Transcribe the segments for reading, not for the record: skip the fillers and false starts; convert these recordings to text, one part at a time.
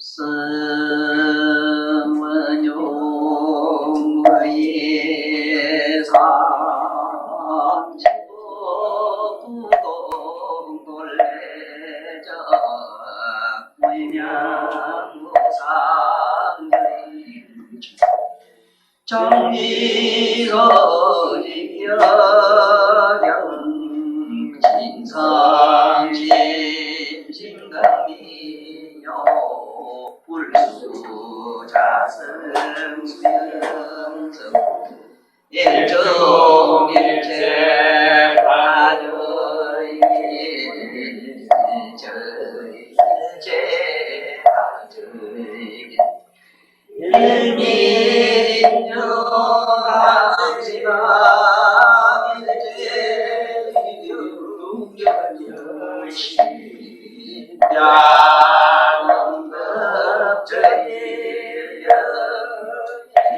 성원용의 삼지부동돌래적 물량무상의 정리서지여경 진상심심강미요 불수자승수연성 일종일체 가저일체 가저일 일미인여감시가 일제 양급제일여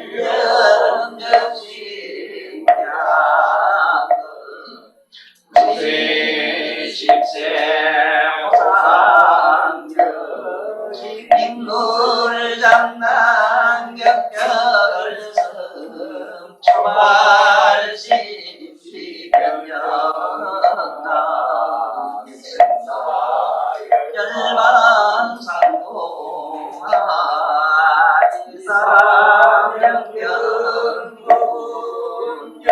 일념적신양 구세십세 인물장난 격결성 초발시비병력나 열반상공하 일사명경문열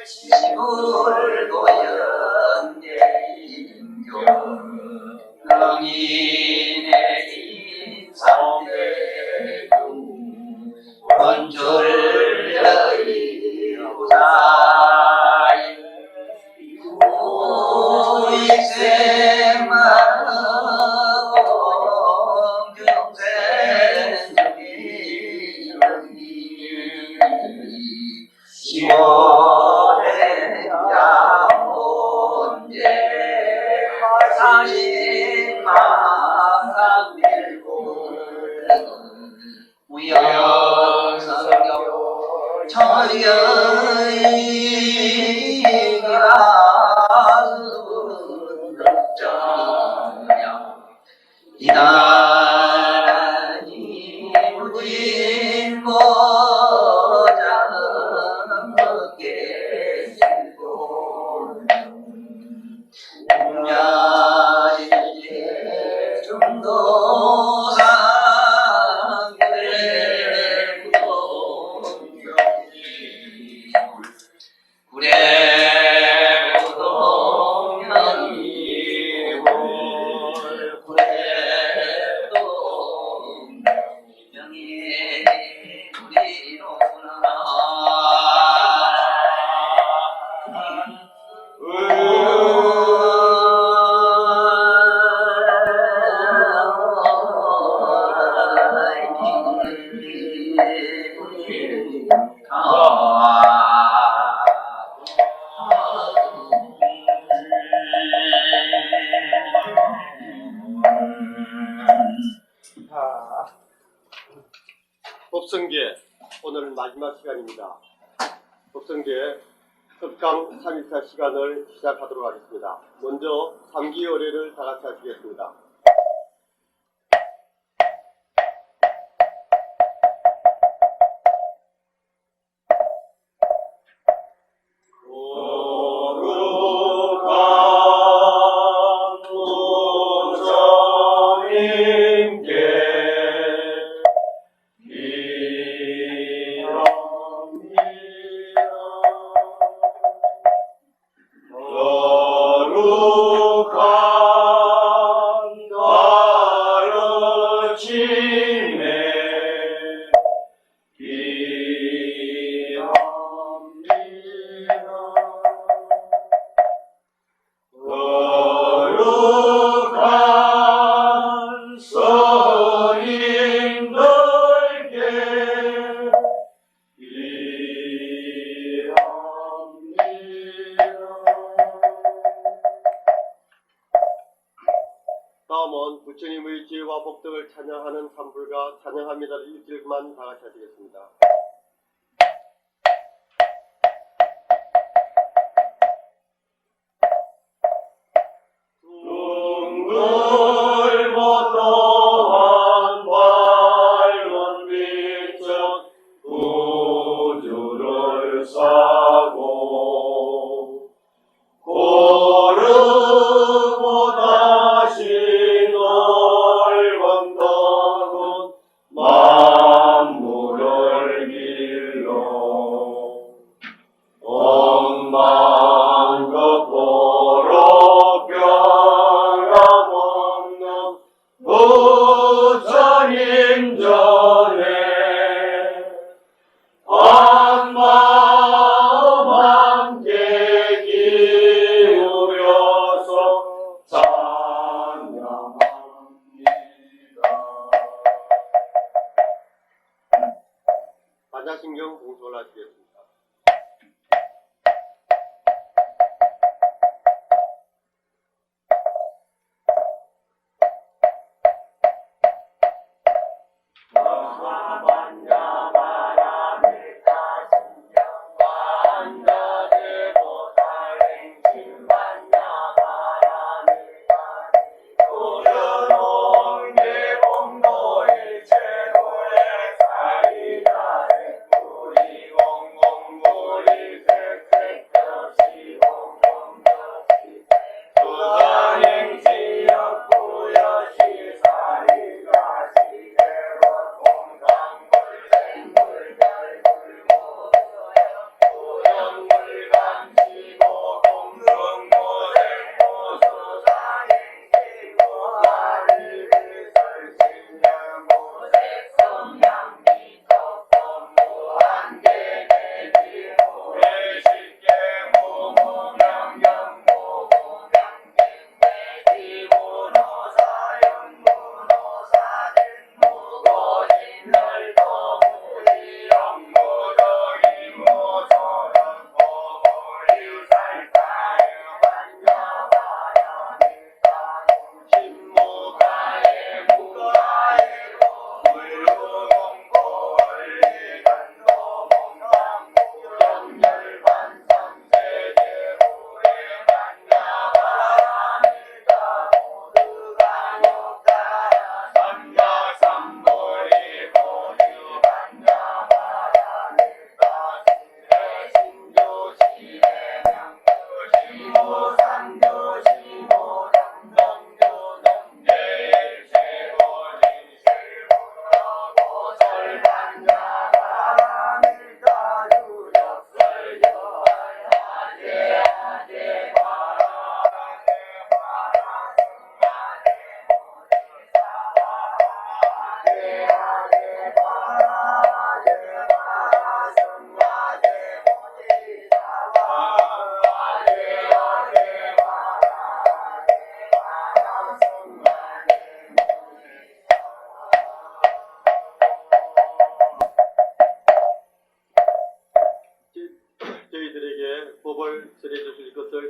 시골도연예인교 명인의 인상대중 원졸여의 후사인 후익생만원 경생중이 시월의 야몬제 사신망상밀골 무역성경 천여의기라스정량 이다니 무진모장먹게 공야일제 중도상 구례부동령이 구례부동령이 우리로구나 법성계 오늘 마지막 시간입니다. 법성계 특강 3일차 시간을 시작하도록 하겠습니다. 먼저 3기 어뢰를 다 같이 하시겠습니다. 다음은 부처님의 지혜와 복덕을 찬양하는 산불과 찬양합니다를 일절만 다 같이 하시겠습니다. 둥글보도와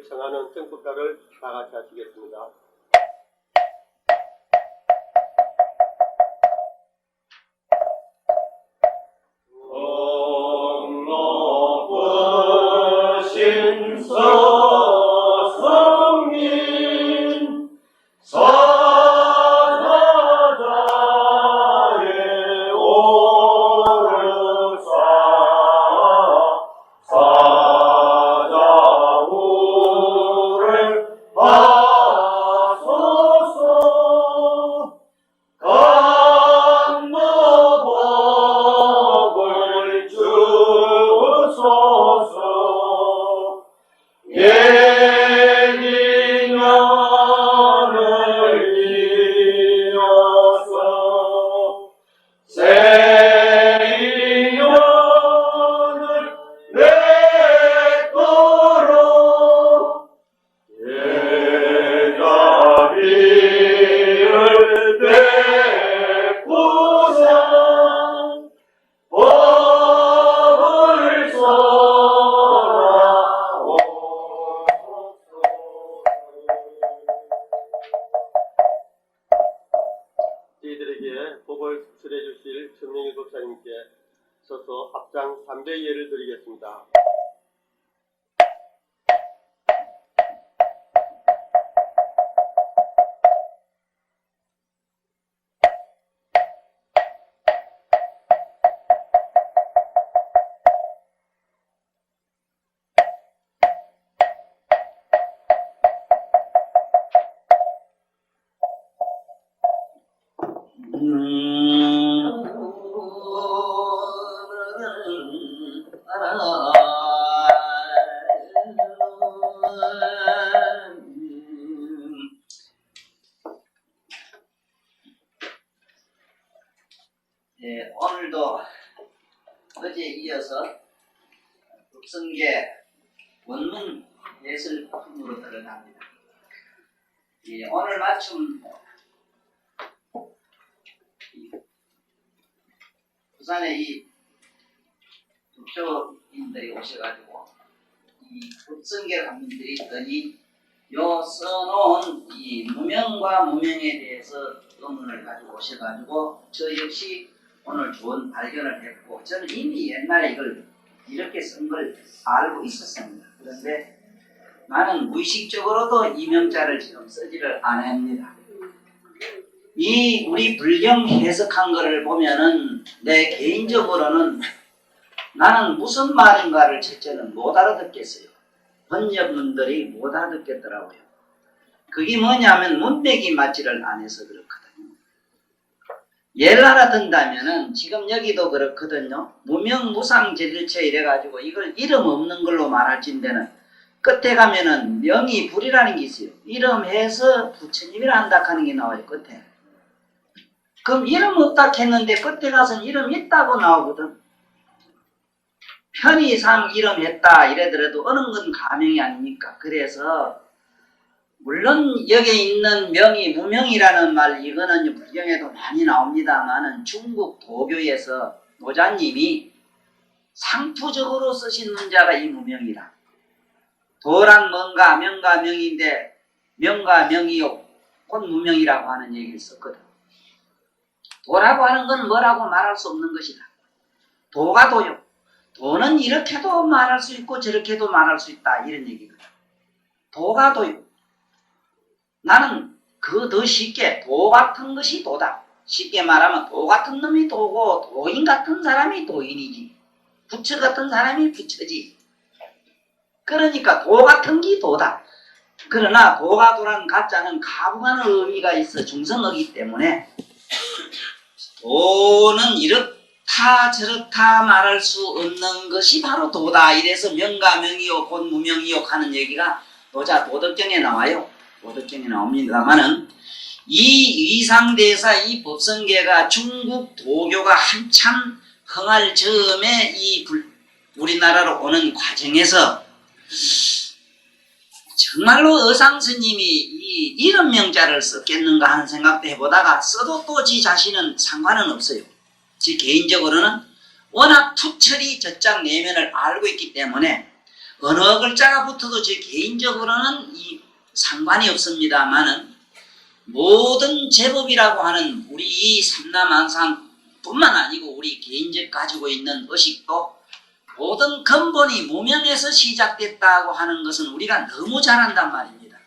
법을 청하는 정법가를 다 같이 하시겠습니다. 높으신 서성님 사자의 오르사 사자우를 하소서 감노복을 주소서 예리면을 이어서 세리면을 내도록 예자비를 베푸사 법을 설하옵소서. 저희들에게 법을 수출해 주실 천명희 법사님께 서서 합장 3대 예를 드리겠습니다. 네, 오늘도 어제에 이어서 법성계 원문 예술품으로 들어갑니다. 예, 오늘 마침 부산에 이 국조인들이 오셔가지고 이 법성계를 한번 드렸더니 요 써놓은 이 무명과 무명에 대해서 의문을 가지고 오셔가지고 저 역시 오늘 좋은 발견을 했고 저는 이미 옛날에 이걸 이렇게 쓴 걸 알고 있었습니다. 그런데 나는 무의식적으로도 이 명자를 지금 쓰지를 않습니다. 이 우리 불경 해석한 거를 보면은 내 개인적으로는 나는 무슨 말인가를 첫째는 못 알아듣겠어요. 번역문들이 못 알아듣겠더라고요. 그게 뭐냐면 문맥이 맞지를 않아서 그렇거든요. 예를 알아듣는다면은 지금 여기도 그렇거든요. 무명무상제일체 이래가지고 이걸 이름 없는 걸로 말할진대는 끝에 가면은 명이 불이라는 게 있어요. 이름 해서 부처님이라 한다 하는 게 나와요. 끝에. 그럼 이름 없다 했는데 끝에 가서는 이름 있다고 나오거든. 편의상 이름 했다 이래더라도 어느 건 가명이 아닙니까? 그래서 물론 여기에 있는 명이 무명이라는 말 이거는 불경에도 많이 나옵니다만은 중국 도교에서 노자님이 상투적으로 쓰신 문자가 이 무명이라. 도란 뭔가 명과 명인데 명과 명이요 곧 무명이라고 하는 얘기를 썼거든. 도라고 하는 건 뭐라고 말할 수 없는 것이다. 도가 도요. 도는 이렇게도 말할 수 있고 저렇게도 말할 수 있다 이런 얘기거든. 도가 도요. 나는 그 더 쉽게 도 같은 것이 도다. 쉽게 말하면 도 같은 놈이 도고 도인 같은 사람이 도인이지. 부처 같은 사람이 부처지. 그러니까 도 같은 게 도다. 그러나 도가 도란 가짜는 가부하는 의미가 있어 중성어기 때문에 도는 이렇다 저렇다 말할 수 없는 것이 바로 도다. 이래서 명가 명이요 곧 무명이요 하는 얘기가 노자 도덕경에 나와요. 도덕경에 나옵니다만은 이 위상대사 이 법성계가 중국 도교가 한참 흥할 즈음에 이 우리나라로 오는 과정에서 정말로 의상스님이 이 이름 명자를 썼겠는가 하는 생각도 해보다가 써도 또 지 자신은 상관은 없어요. 지 개인적으로는 워낙 투철히 저짝 내면을 알고 있기 때문에 어느 글자가 붙어도 제 개인적으로는 이 상관이 없습니다만은 모든 제법이라고 하는 우리 이 삼남한상뿐만 아니고 우리 개인적 가지고 있는 의식도 모든 근본이 무명에서 시작됐다고 하는 것은 우리가 너무 잘 안단 말입니다.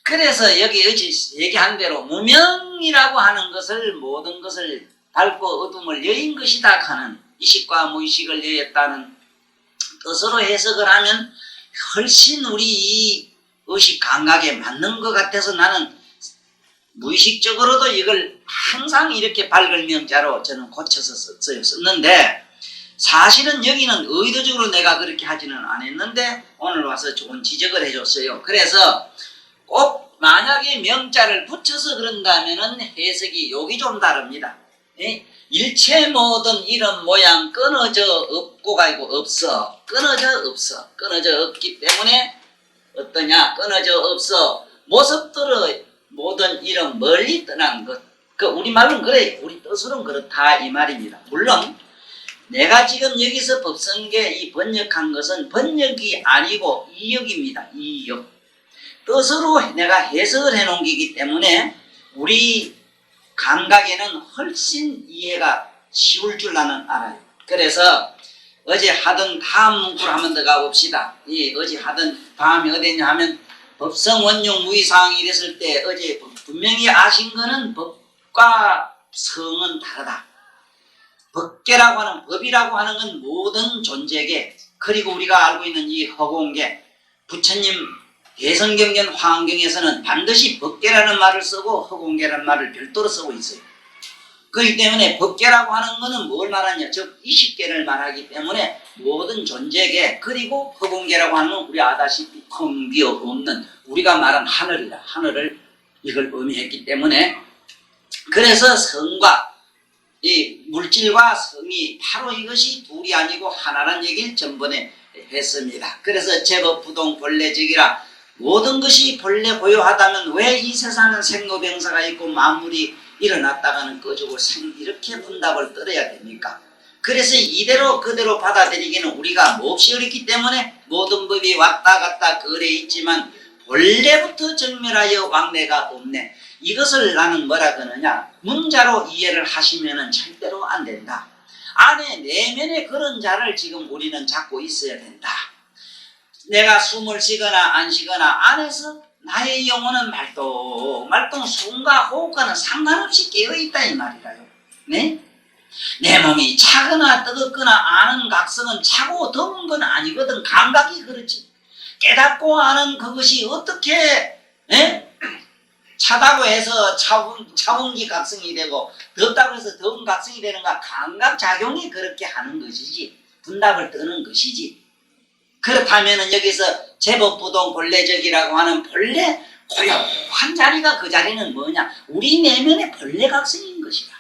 그래서 여기 어제 얘기한 대로 무명이라고 하는 것을 모든 것을 밝고 어둠을 여인 것이다 하는 이식과 무의식을 여였다는 뜻으로 해석을 하면 훨씬 우리 이 의식 감각에 맞는 것 같아서 나는 무의식적으로도 이걸 항상 이렇게 밝을 명자로 저는 고쳐서 썼는데 사실은 여기는 의도적으로 내가 그렇게 하지는 않았는데 오늘 와서 좋은 지적을 해줬어요. 그래서 꼭 만약에 명자를 붙여서 그런다면은 해석이 여기 좀 다릅니다. 예? 일체 모든 이런 모양 끊어져 없고가 아니고 없어. 끊어져 없어. 끊어져 없기 때문에 어떠냐? 끊어져 없어. 모습들의 모든 이런 멀리 떠난 것. 그 우리말로는 그래. 우리 뜻으로는 그렇다 이 말입니다. 물론 내가 지금 여기서 법성계 이 번역한 것은 번역이 아니고 이역입니다. 이역. 뜻으로 내가 해석을 해놓은 거기 때문에 우리 감각에는 훨씬 이해가 쉬울 줄 나는 알아요. 그래서 어제 하던 다음 문구를 한번 더 가봅시다. 이 어제 하던 다음이 어디냐 하면 법성 원용 무의사항이 이랬을 때 어제 분명히 아신 거는 법과 성은 다르다. 법계라고 하는 법이라고 하는 건 모든 존재계 그리고 우리가 알고 있는 이 허공계 부처님 대성경전 화엄경에서는 반드시 법계라는 말을 쓰고 허공계라는 말을 별도로 쓰고 있어요. 그렇기 때문에 법계라고 하는 것은 뭘 말하냐 즉 이식계를 말하기 때문에 모든 존재계 그리고 허공계라고 하는 건 우리 아다시피 텅 비어 없는 우리가 말한 하늘이다. 하늘을 이걸 의미했기 때문에 그래서 성과 이 물질과 성이 바로 이것이 둘이 아니고 하나란 얘기를 전번에 했습니다. 그래서 제법 부동 본래적이라 모든 것이 본래 고요하다면 왜 이 세상은 생로병사가 있고 만물이 일어났다가는 꺼지고 이렇게 분답을 떨어야 됩니까? 그래서 이대로 그대로 받아들이기는 우리가 몹시 어렵기 때문에 모든 법이 왔다 갔다 거래 있지만 본래부터 정멸하여 왕래가 없네. 이것을 나는 뭐라 그러냐 문자로 이해를 하시면은 절대로 안 된다. 안에 내면의 그런 자를 지금 우리는 잡고 있어야 된다. 내가 숨을 쉬거나 안 쉬거나 안에서 나의 영혼은 말똥 숨과 호흡과는 상관없이 깨어있다 이 말이라요. 네? 내 몸이 차거나 뜨겁거나 아는 각성은 차고 더운 건 아니거든. 감각이 그렇지. 깨닫고 아는 그것이 어떻게 차다고 해서 차온기 각성이 되고 덥다고 해서 더운 각성이 되는가 감각작용이 그렇게 하는 것이지 분답을 뜨는 것이지. 그렇다면 여기서 제법부동 본래적이라고 하는 본래 고요한 자리가 그 자리는 뭐냐 우리 내면의 본래 각성인 것이다.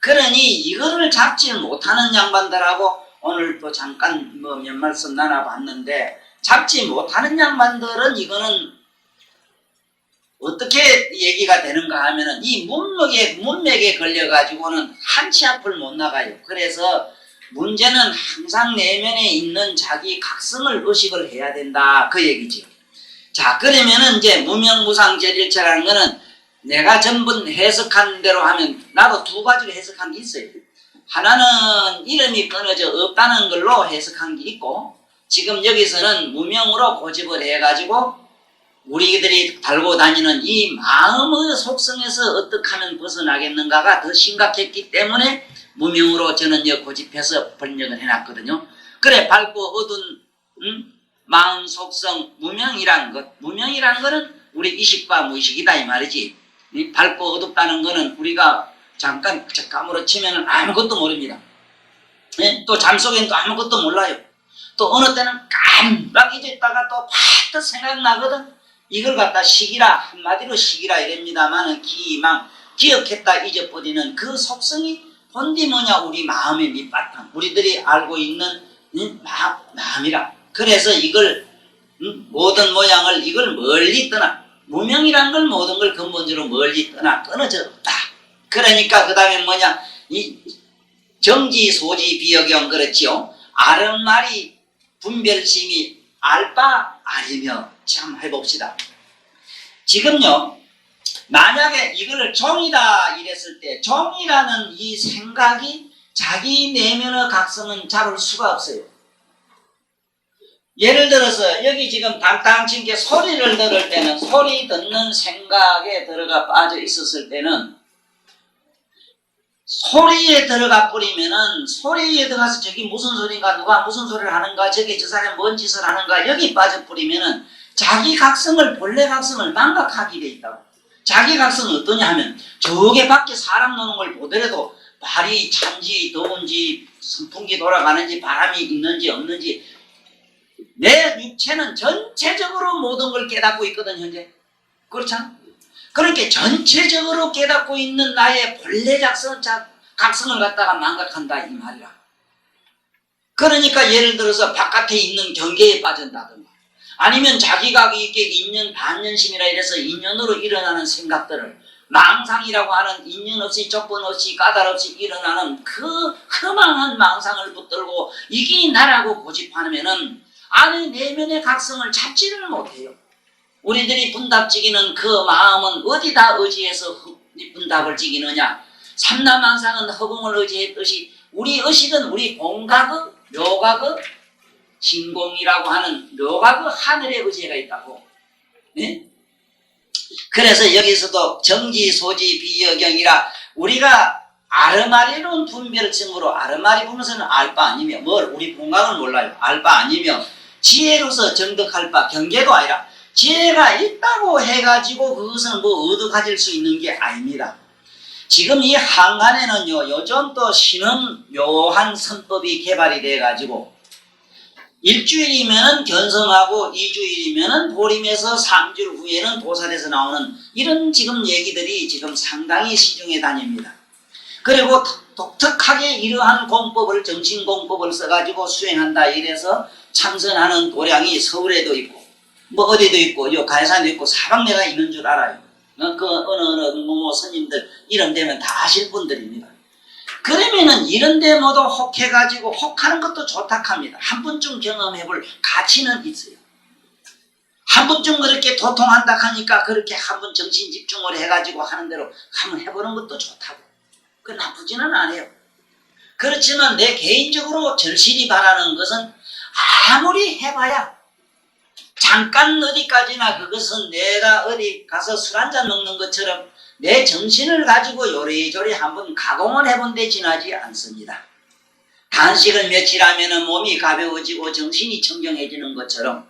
그러니 이거를 잡지 못하는 양반들하고 오늘 또 잠깐 몇 말씀 나눠봤는데 잡지 못하는 양반들은 이거는 어떻게 얘기가 되는가 하면은 이 문맥에 걸려가지고는 한치 앞을 못 나가요. 그래서 문제는 항상 내면에 있는 자기 각성을 의식을 해야 된다. 그 얘기지. 자, 그러면은 이제 무명무상제일체라는 거는 내가 전부 해석한 대로 하면 나도 두 가지로 해석한 게 있어요. 하나는 이름이 끊어져 없다는 걸로 해석한 게 있고 지금 여기서는 무명으로 고집을 해가지고 우리들이 달고 다니는 이 마음의 속성에서 어떻게 하면 벗어나겠는가가 더 심각했기 때문에 무명으로 저는 고집해서 번역을 해놨거든요. 그래 밝고 어두운 마음 속성 무명이라는 것 무명이라는 거는 우리 이식과 무의식이다 이 말이지. 이 밝고 어둡다는 거는 우리가 잠깐 감으로 치면은 아무것도 모릅니다. 또 잠속에는 또 아무것도 몰라요. 또 어느 때는 깜빡 잊었다가 또 파트 생각나거든. 이걸 갖다 식이라 한마디로 식이라 이랍니다만은 기망 기억했다 잊어버리는 그 속성이 본디 뭐냐 우리 마음의 밑바탕 우리들이 알고 있는 마음이라. 그래서 이걸 모든 모양을 이걸 멀리 떠나 무명이란 걸 모든 걸 근본적으로 멀리 떠나 끊어져 없다. 그러니까 그 다음에 뭐냐 이 정지 소지 비역경 그렇지요. 아른 말이 분별심이 알바 아니며 참 해봅시다. 지금요, 만약에 이거를 종이다 이랬을 때 종이라는 이 생각이 자기 내면의 각성은 잡을 수가 없어요. 예를 들어서 여기 지금 당당친 게 소리를 들을 때는 소리 듣는 생각에 들어가 빠져 있었을 때는 소리에 들어가 버리면은 소리에 들어가서 저기 무슨 소리인가 누가 무슨 소리를 하는가 저기 저 사람이 뭔 짓을 하는가 여기 빠져 버리면은 자기 각성을 본래 각성을 망각하게 돼 있다고. 자기 각성은 어떠냐 하면 저게 밖에 사람 노는 걸 보더라도 발이 찬지 더운지 선풍기 돌아가는지 바람이 있는지 없는지 내 육체는 전체적으로 모든 걸 깨닫고 있거든 현재. 그렇잖아. 그렇게 전체적으로 깨닫고 있는 나의 본래 각성을 갖다가 망각한다 이 말이야. 그러니까 예를 들어서 바깥에 있는 경계에 빠진다든가 아니면 자기가 이게 인연 반연심이라 이래서 인연으로 일어나는 생각들을 망상이라고 하는 인연 없이 조건 없이 까닭 없이 일어나는 그 허망한 망상을 붙들고 이게 나라고 고집하면은 안에 내면의 각성을 찾지를 못해요. 우리들이 분답지기는 그 마음은 어디다 의지해서 분답을 지기느냐. 삼라망상은 허공을 의지했듯이 우리 의식은 우리 공각의 묘각의 진공이라고 하는 묘각의 하늘에 의지가 있다고. 네? 그래서 여기서도 정지소지 비여경이라 우리가 아르마리론 분별증으로 아르마리 보면서는 알 바 아니며 뭘 우리 공각을 몰라요. 알 바 아니며 지혜로서 정득할 바 경계도 아니라 지혜가 있다고 해가지고 그것은 뭐 얻어 가질 수 있는 게 아닙니다. 지금 이 한간에는요 요즘 또 신은 묘한 선법이 개발이 돼가지고 일주일이면은 견성하고 2주일이면은 보림에서 3주일 후에는 도살에서 나오는 이런 지금 얘기들이 지금 상당히 시중에 다닙니다. 그리고 독특하게 이러한 공법을 정신공법을 써가지고 수행한다 이래서 참선하는 도량이 서울에도 있고 뭐 어디도 있고 요 가야산도 있고 사방내가 있는 줄 알아요. 그 어느 뭐 스님들 이름 되면 다 아실 분들입니다. 그러면은 이런데 모두 혹해가지고 혹하는 것도 좋다 합니다. 한 번쯤 경험해볼 가치는 있어요. 한 번쯤 그렇게 도통한다 하니까 그렇게 한 번 정신 집중을 해가지고 하는 대로 한번 해보는 것도 좋다고. 그 나쁘지는 않아요. 그렇지만 내 개인적으로 절실히 바라는 것은 아무리 해봐야 잠깐 어디까지나 그것은 내가 어디 가서 술 한잔 먹는 것처럼 내 정신을 가지고 요리조리 한번 가공을 해본 데 지나지 않습니다. 단식을 며칠 하면 몸이 가벼워지고 정신이 청정해지는 것처럼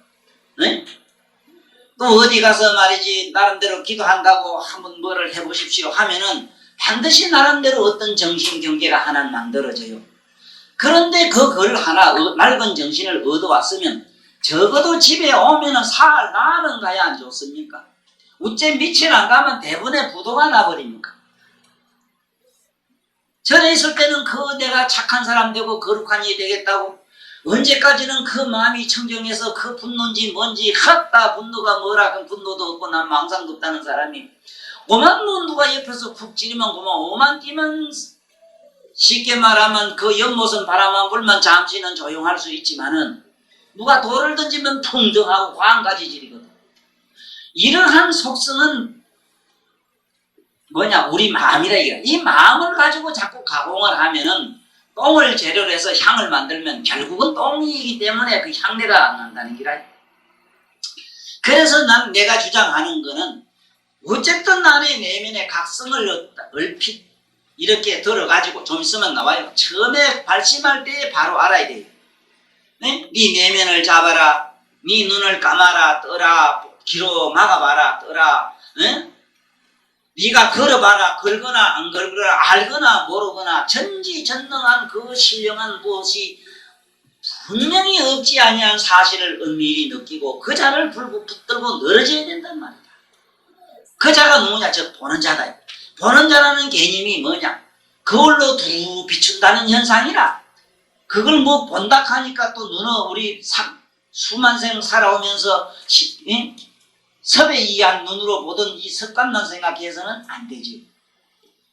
네? 또 어디 가서 말이지 나름대로 기도한다고 한번 뭐를 해보십시오 하면은 반드시 나름대로 어떤 정신 경계가 하나 만들어져요. 그런데 그걸 하나 맑은 정신을 얻어왔으면 적어도 집에 오면은 살 나는 가야 안 좋습니까? 우째 밑을 안 가면 대부분의 부도가 나버립니까? 전에 있을 때는 그 내가 착한 사람 되고 거룩한 이 되겠다고 언제까지는 그 마음이 청정해서 그 분노인지 뭔지 핫다 분노가 뭐라 그 분노도 없고 난 망상도 없다는 사람이 오만 뭐 누가 옆에서 푹 찌르면 그만 오만 뛰면 쉽게 말하면 그 연못은 바람만 불면 잠시는 조용할 수 있지만은 누가 돌을 던지면 풍덩하고 광가지질이거든. 이러한 속성은 뭐냐 우리 마음이라 이게 이 마음을 가지고 자꾸 가공을 하면은 똥을 재료로 해서 향을 만들면 결국은 똥이기 때문에 그 향내가 안 난다는 기라. 그래서 난 내가 주장하는 거는 어쨌든 나의 내면의 각성을 얼핏 이렇게 들어가지고 좀 있으면 나와요. 처음에 발심할 때 바로 알아야 돼요. 네? 네 내면을 잡아라. 네 눈을 감아라. 떠라. 귀로 막아봐라. 떠라. 네? 네가 걸어봐라. 걸거나 안 걸거나 알거나 모르거나 전지전능한 그 신령한 무엇이 분명히 없지 아니한 사실을 은밀히 느끼고 그 자를 붙들고 늘어져야 된단 말이다. 그 자가 누구냐? 즉 보는 자다. 보는 자라는 개념이 뭐냐? 그걸로 두 비춘다는 현상이라. 그걸 뭐 본다 하니까 또 너는 우리 수만 생 살아오면서 섭에 의한 눈으로 보던 이 습관만 생각해서는 안 되지.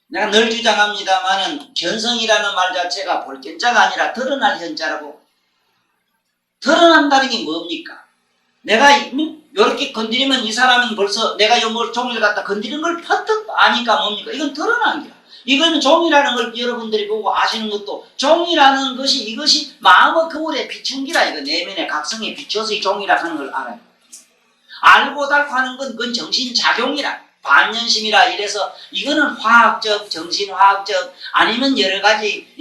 내가 늘 주장합니다마는 견성이라는 말 자체가 볼견자가 아니라 드러날 현자라고. 드러난다는 게 뭡니까? 내가 이렇게 건드리면 이 사람은 벌써 내가 요 종이를 갖다 건드리는 걸 퍼뜩 아니까 뭡니까? 이건 드러난 거야. 이거는 종이라는 걸 여러분들이 보고 아시는 것도 종이라는 것이 이것이 마음의 거울에 비춘 기라 이거 내면의 각성에 비춰서 이 종이라 하는 걸 알아요. 알고 달고 하는 건 그건 정신작용이라 반연심이라 이래서 이거는 화학적 정신화학적 아니면 여러 가지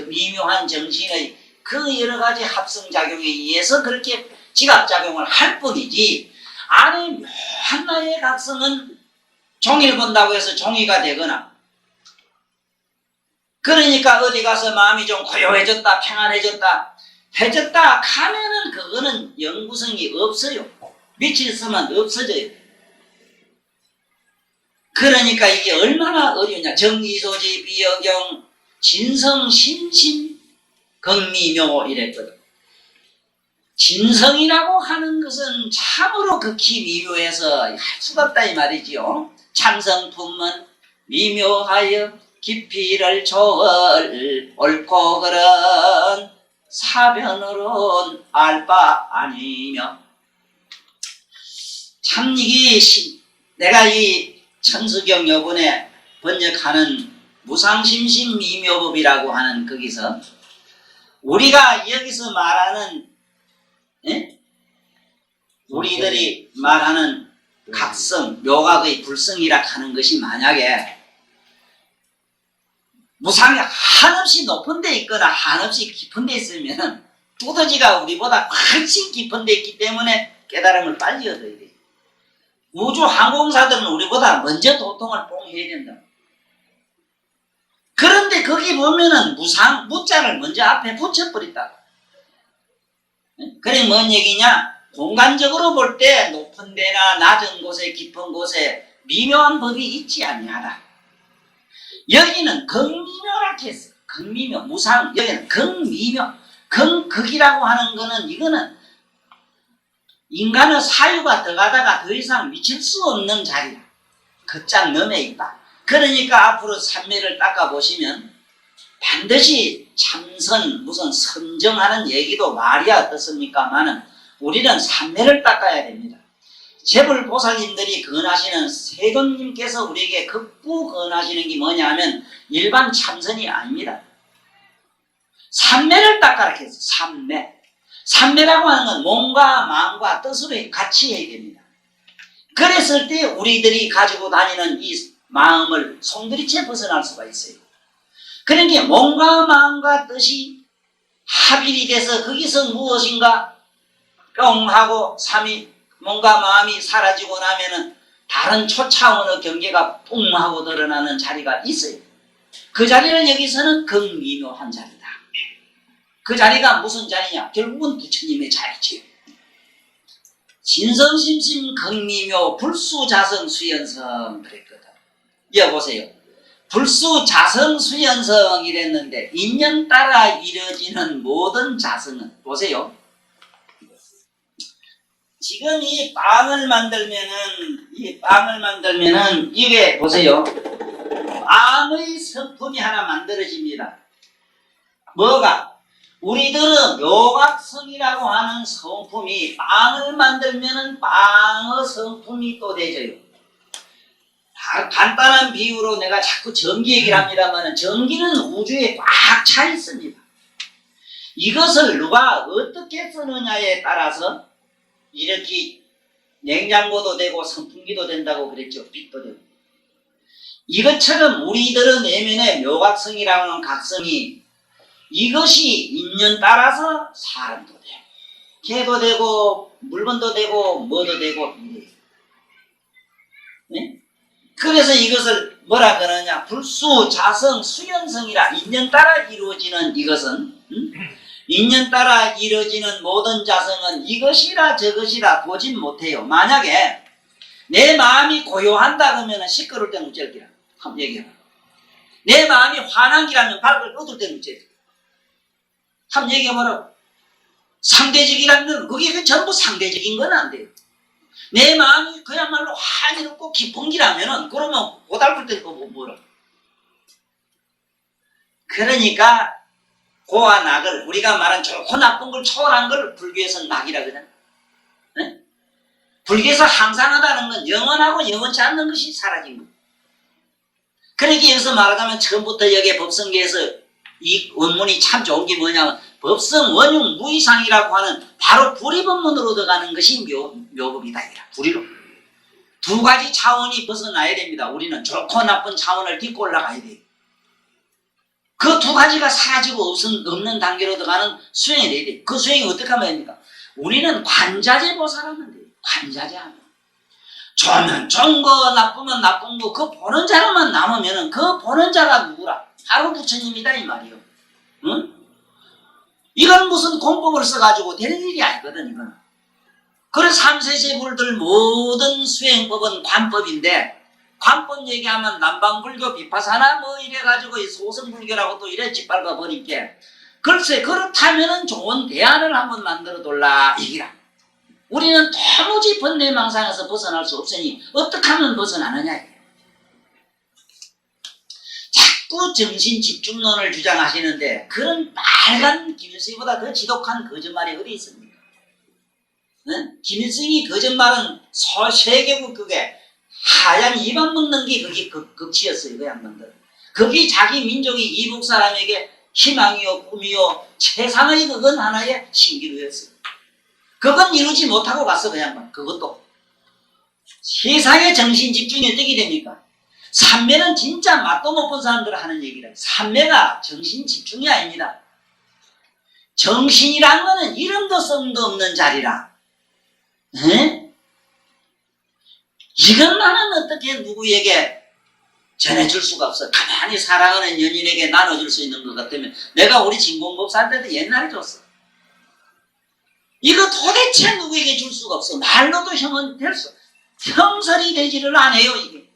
미묘한 정신의 그 여러 가지 합성작용에 의해서 그렇게 지각작용을 할 뿐이지 안에 하나의 각성은 종이를 본다고 해서 종이가 되거나 그러니까 어디 가서 마음이 좀 고요해졌다 평안해졌다 해졌다 하면은 그거는 영구성이 없어요. 며칠 있으면 없어져요. 그러니까 이게 얼마나 어려우냐. 정기소지 비여경 진성심심 극미묘 이랬거든. 진성이라고 하는 것은 참으로 극히 미묘해서 할 수가 없다 이 말이지요. 참성품은 미묘하여 깊이를 조을 옳고 그른 사변으론 알 바 아니며 참 이게 내가 이 천수경 요번에 번역하는 무상심심 미묘법이라고 하는 거기서 우리가 여기서 말하는 우리들이 말하는 각성, 묘각의 불성이라 하는 것이 만약에 무상이 한없이 높은 데 있거나 한없이 깊은 데 있으면 두더지가 우리보다 훨씬 깊은 데 있기 때문에 깨달음을 빨리 얻어야 돼. 우주 항공사들은 우리보다 먼저 도통을 봉해야 된다. 그런데 거기 보면은 무자를 먼저 앞에 붙여버렸다. 그래 뭔 얘기냐? 공간적으로 볼 때 높은 데나 낮은 곳에 깊은 곳에 미묘한 법이 있지 아니하다. 여기는 극미묘라 했어. 극미묘, 무상. 여기는 극미묘. 극이라고 하는 거는 이거는 인간의 사유가 들어가다가 더 이상 미칠 수 없는 자리다. 끝장 넘에 있다. 그러니까 앞으로 삼매를 닦아보시면 반드시 참선 무슨 선정하는 얘기도 말이야 어떻습니까마는 우리는 삼매를 닦아야 됩니다. 제불보살님들이 건하시는 세존님께서 우리에게 극구 건하시는 게 뭐냐 하면 일반 참선이 아닙니다. 삼매를 닦아라 했어. 삼매. 삼매라고 하는 건 몸과 마음과 뜻으로 같이 해야 됩니다. 그랬을 때 우리들이 가지고 다니는 이 마음을 송두리째 벗어날 수가 있어요. 그러니까 몸과 마음과 뜻이 합일이 돼서 거기서 무엇인가 뿅 하고 몸과 마음이 사라지고 나면은 다른 초차원의 경계가 뿡 하고 드러나는 자리가 있어요. 그 자리는 여기서는 극미묘한 자리다. 그 자리가 무슨 자리냐? 결국은 부처님의 자리지요. 진성심심 극미묘 불수자성수연성 그랬거든. 여보세요. 불수자성수연성 이랬는데 인연 따라 이루어지는 모든 자성은 보세요. 지금 이 빵을 만들면은 이게 보세요. 빵의 성품이 하나 만들어집니다. 뭐가? 우리들은 묘각성이라고 하는 성품이 빵을 만들면은 빵의 성품이 또 되져요. 간단한 비유로 내가 자꾸 전기 얘기를 합니다만 전기는 우주에 꽉 차 있습니다. 이것을 누가 어떻게 쓰느냐에 따라서 이렇게 냉장고도 되고 선풍기도 된다고 그랬죠. 빛도 되고. 이것처럼 우리들은 내면의 묘각성이라는 각성이 이것이 인연 따라서 사람도 되고 개도 되고 물건도 되고 뭐도 되고 이래요. 네? 그래서 이것을 뭐라 그러냐 불수, 자성, 수연성이라 인연 따라 이루어지는 이것은 인연 따라 이루어지는 모든 자성은 이것이라 저것이라 보진 못해요. 만약에 내 마음이 고요한다 그러면 시끄러울 때는 어쩔기라 한번 얘기해봐. 내 마음이 화난 기라면 발을 얻을 때는 어쩔기라 한번 얘기해봐라. 상대적이라는 건 그게 전부 상대적인 건 안 돼요. 내 마음이 그야말로 한이롭고 깊은 기라면은 그러면 고달플 때도 뭐라. 그러니까 고와 낙을 우리가 말한 좋고 나쁜 걸 초월한 걸 불교에서는 낙이라 그러잖아. 네? 불교에서 항상하다는 건 영원하고 영원치 않는 것이 사라진 거. 그러니까 여기서 말하자면 처음부터 여기 법성계에서 이 원문이 참 좋은 게 뭐냐면 법성 원흉 무이상이라고 하는 바로 불이법문으로 들어가는 것이 묘법이다. 불이로. 두 가지 차원이 벗어나야 됩니다. 우리는 좋고 나쁜 차원을 딛고 올라가야 돼요. 그 두 가지가 사라지고 없는 단계로 들어가는 수행이 돼야 돼요. 그 수행이 어떻게 하면 됩니까? 우리는 관자재 보살하면 돼요. 관자재 하면. 좋으면 좋은 거, 나쁘면 나쁜 거, 그 보는 자로만 남으면은 그 보는 자가 누구라? 바로 부처님이다 이 말이요. 응? 이건 무슨 공법을 써가지고 되는 일이 아니거든, 이건. 그래서 삼세제불들 모든 수행법은 관법인데, 관법 얘기하면 남방불교 비파사나 뭐 이래가지고 소승불교라고 또 이래 짓밟아 버리니까, 글쎄, 그렇다면은 좋은 대안을 한번 만들어 둘라, 이기라. 우리는 도무지 번뇌망상에서 벗어날 수 없으니, 어떻게 하면 벗어나느냐, 이게. 자꾸 정신집중론을 주장하시는데 그런 빨간 김일성보다 더 지독한 거짓말이 어디 있습니까? 응? 김일성이 거짓말은 세계국 그게 하얀 입안 먹는 게 그게 극치였어요. 그 양반들. 그게 자기 민족이 이북 사람에게 희망이요 꿈이요 최상의 그건 하나의 신기루였어요. 그건 이루지 못하고 갔어 그 양반. 그것도 세상의 정신집중이 어떻게 됩니까? 삼매는 진짜 맛도 못 본 사람들 하는 얘기라. 삼매가 정신 집중이 아닙니다. 정신이란 거는 이름도 성도 없는 자리라. 에? 이것만은 어떻게 누구에게 전해줄 수가 없어. 가만히 살아가는 연인에게 나눠줄 수 있는 것 같으면 내가 우리 진공법 살 때도 옛날에 줬어. 이거 도대체 누구에게 줄 수가 없어. 말로도 형은 될 수. 형설이 되지를 않아요 이게.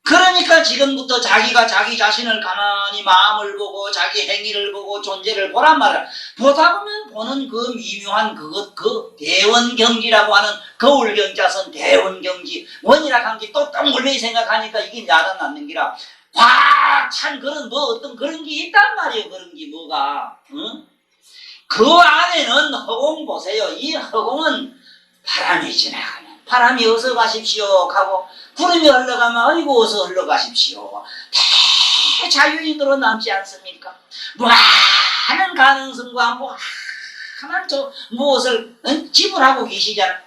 그러니까 지금부터 자기가 자기 자신을 가만히 마음을 보고 자기 행위를 보고 존재를 보란 말이야. 보다 보면 보는 그 미묘한 그 대원경지라고 하는 거울경자선 대원경지 원이라 한 게 또 덩굴레이 생각하니까 이게 야단 났는 기라. 꽉 찬 그런 뭐 어떤 그런 게 있단 말이에요. 그런 게 뭐가. 응? 그 안에는 허공 보세요. 이 허공은 바람이 지나가면 바람이 어서 가십시오 하고 구름이 흘러가면 아이고 어서 흘러가십시오. 대자유인으로 남지 않습니까? 많은 가능성과 무한한 무엇을 지불하고 계시잖아.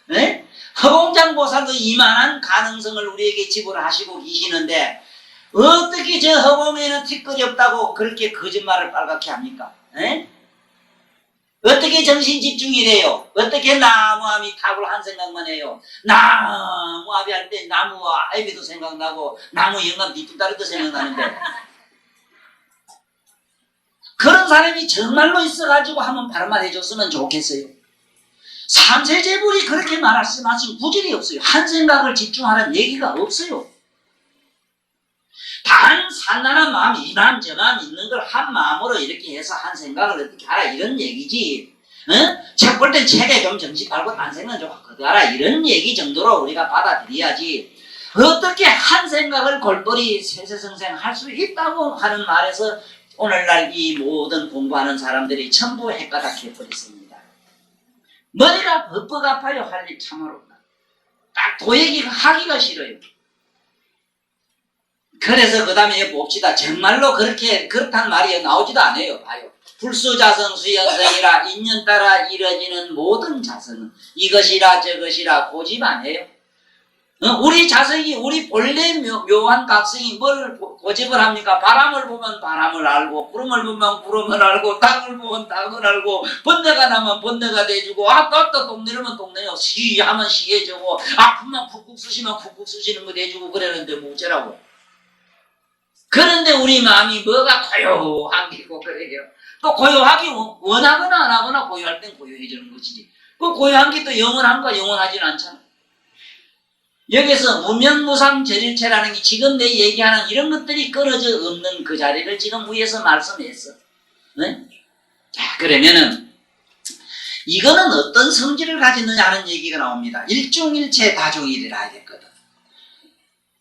네? 허공장보살도 이만한 가능성을 우리에게 지불하시고 계시는데 어떻게 저 허공에는 티끌이 없다고 그렇게 거짓말을 빨갛게 합니까? 네? 어떻게 정신집중이 돼요? 어떻게 나무아미 탑을 한 생각만 해요? 나무아미 할 때 나무와 아이비도 생각나고 나무 영감 뒤뚱다리도 생각나는데 그런 사람이 정말로 있어가지고 한번 발음만 해줬으면 좋겠어요. 삼세제불이 그렇게 말씀하신 구절이 없어요. 한 생각을 집중하라는 얘기가 없어요. 단 산란한 마음 이만저만 있는 걸 한 마음으로 이렇게 해서 한 생각을 어떻게 하라 이런 얘기지. 책 볼 땐 책에 좀 정신 팔고 딴 생각은 좀 거두하라 이런 얘기 정도로 우리가 받아들여야지. 어떻게 한 생각을 골똘히 세세성생 할 수 있다고 하는 말에서 오늘날 이 모든 공부하는 사람들이 전부 헷가닥해 버렸습니다. 머리가 벅벅 아파요. 할 일 참으로. 딱 도얘기가 하기가 싫어요. 그래서 그 다음에 봅시다. 정말로 그렇단 말이 나오지도 않아요. 봐요. 불수자성 수연성이라 인연 따라 이뤄지는 모든 자성은 이것이라 저것이라 고집 안 해요. 우리 자성이 우리 본래 묘한 각성이 뭘 고집을 합니까? 바람을 보면 바람을 알고 구름을 보면 구름을 알고 땅을 보면 땅을 알고 번뇌가 나면 번뇌가 돼주고 또 동네면 동네요. 시하면 시해주고 아프면 쿡쿡 쑤시면 쿡쿡 쑤시는 거 돼주고 그러는데 뭐 어쩌라고. 그런데 우리 마음이 뭐가 고요한 게고 그래요. 또 고요하기 원하거나 안 하거나 고요할 땐 고요해지는 것이지. 그 고요한 게 또 영원한가 영원하진 않잖아. 여기서 무명무상절일체라는 게 지금 내 얘기하는 이런 것들이 끊어져 없는 그 자리를 지금 위에서 말씀했어. 네? 자, 그러면은 이거는 어떤 성질을 가졌느냐 하는 얘기가 나옵니다. 일중일체 다중일이라 하겠거든.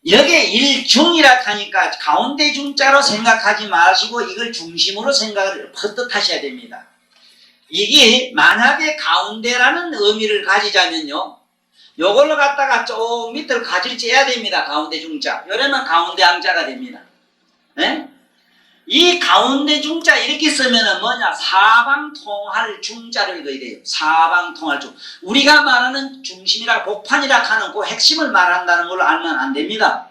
여기에 일중이라 하니까 가운데 중자로 생각하지 마시고 이걸 중심으로 생각을 퍼뜩 하셔야 됩니다. 이게 만약에 가운데라는 의미를 가지자면요, 요걸로 갖다가 쭉 밑으로 가지를 째야 됩니다. 가운데 중자. 이러면 가운데 항자가 됩니다. 네? 이 가운데 중자 이렇게 쓰면은 뭐냐? 사방통할 중자를 읽어야 돼요. 사방통할 중. 우리가 말하는 중심이라 복판이라 하는 그 핵심을 말한다는 걸로 알면 안 됩니다.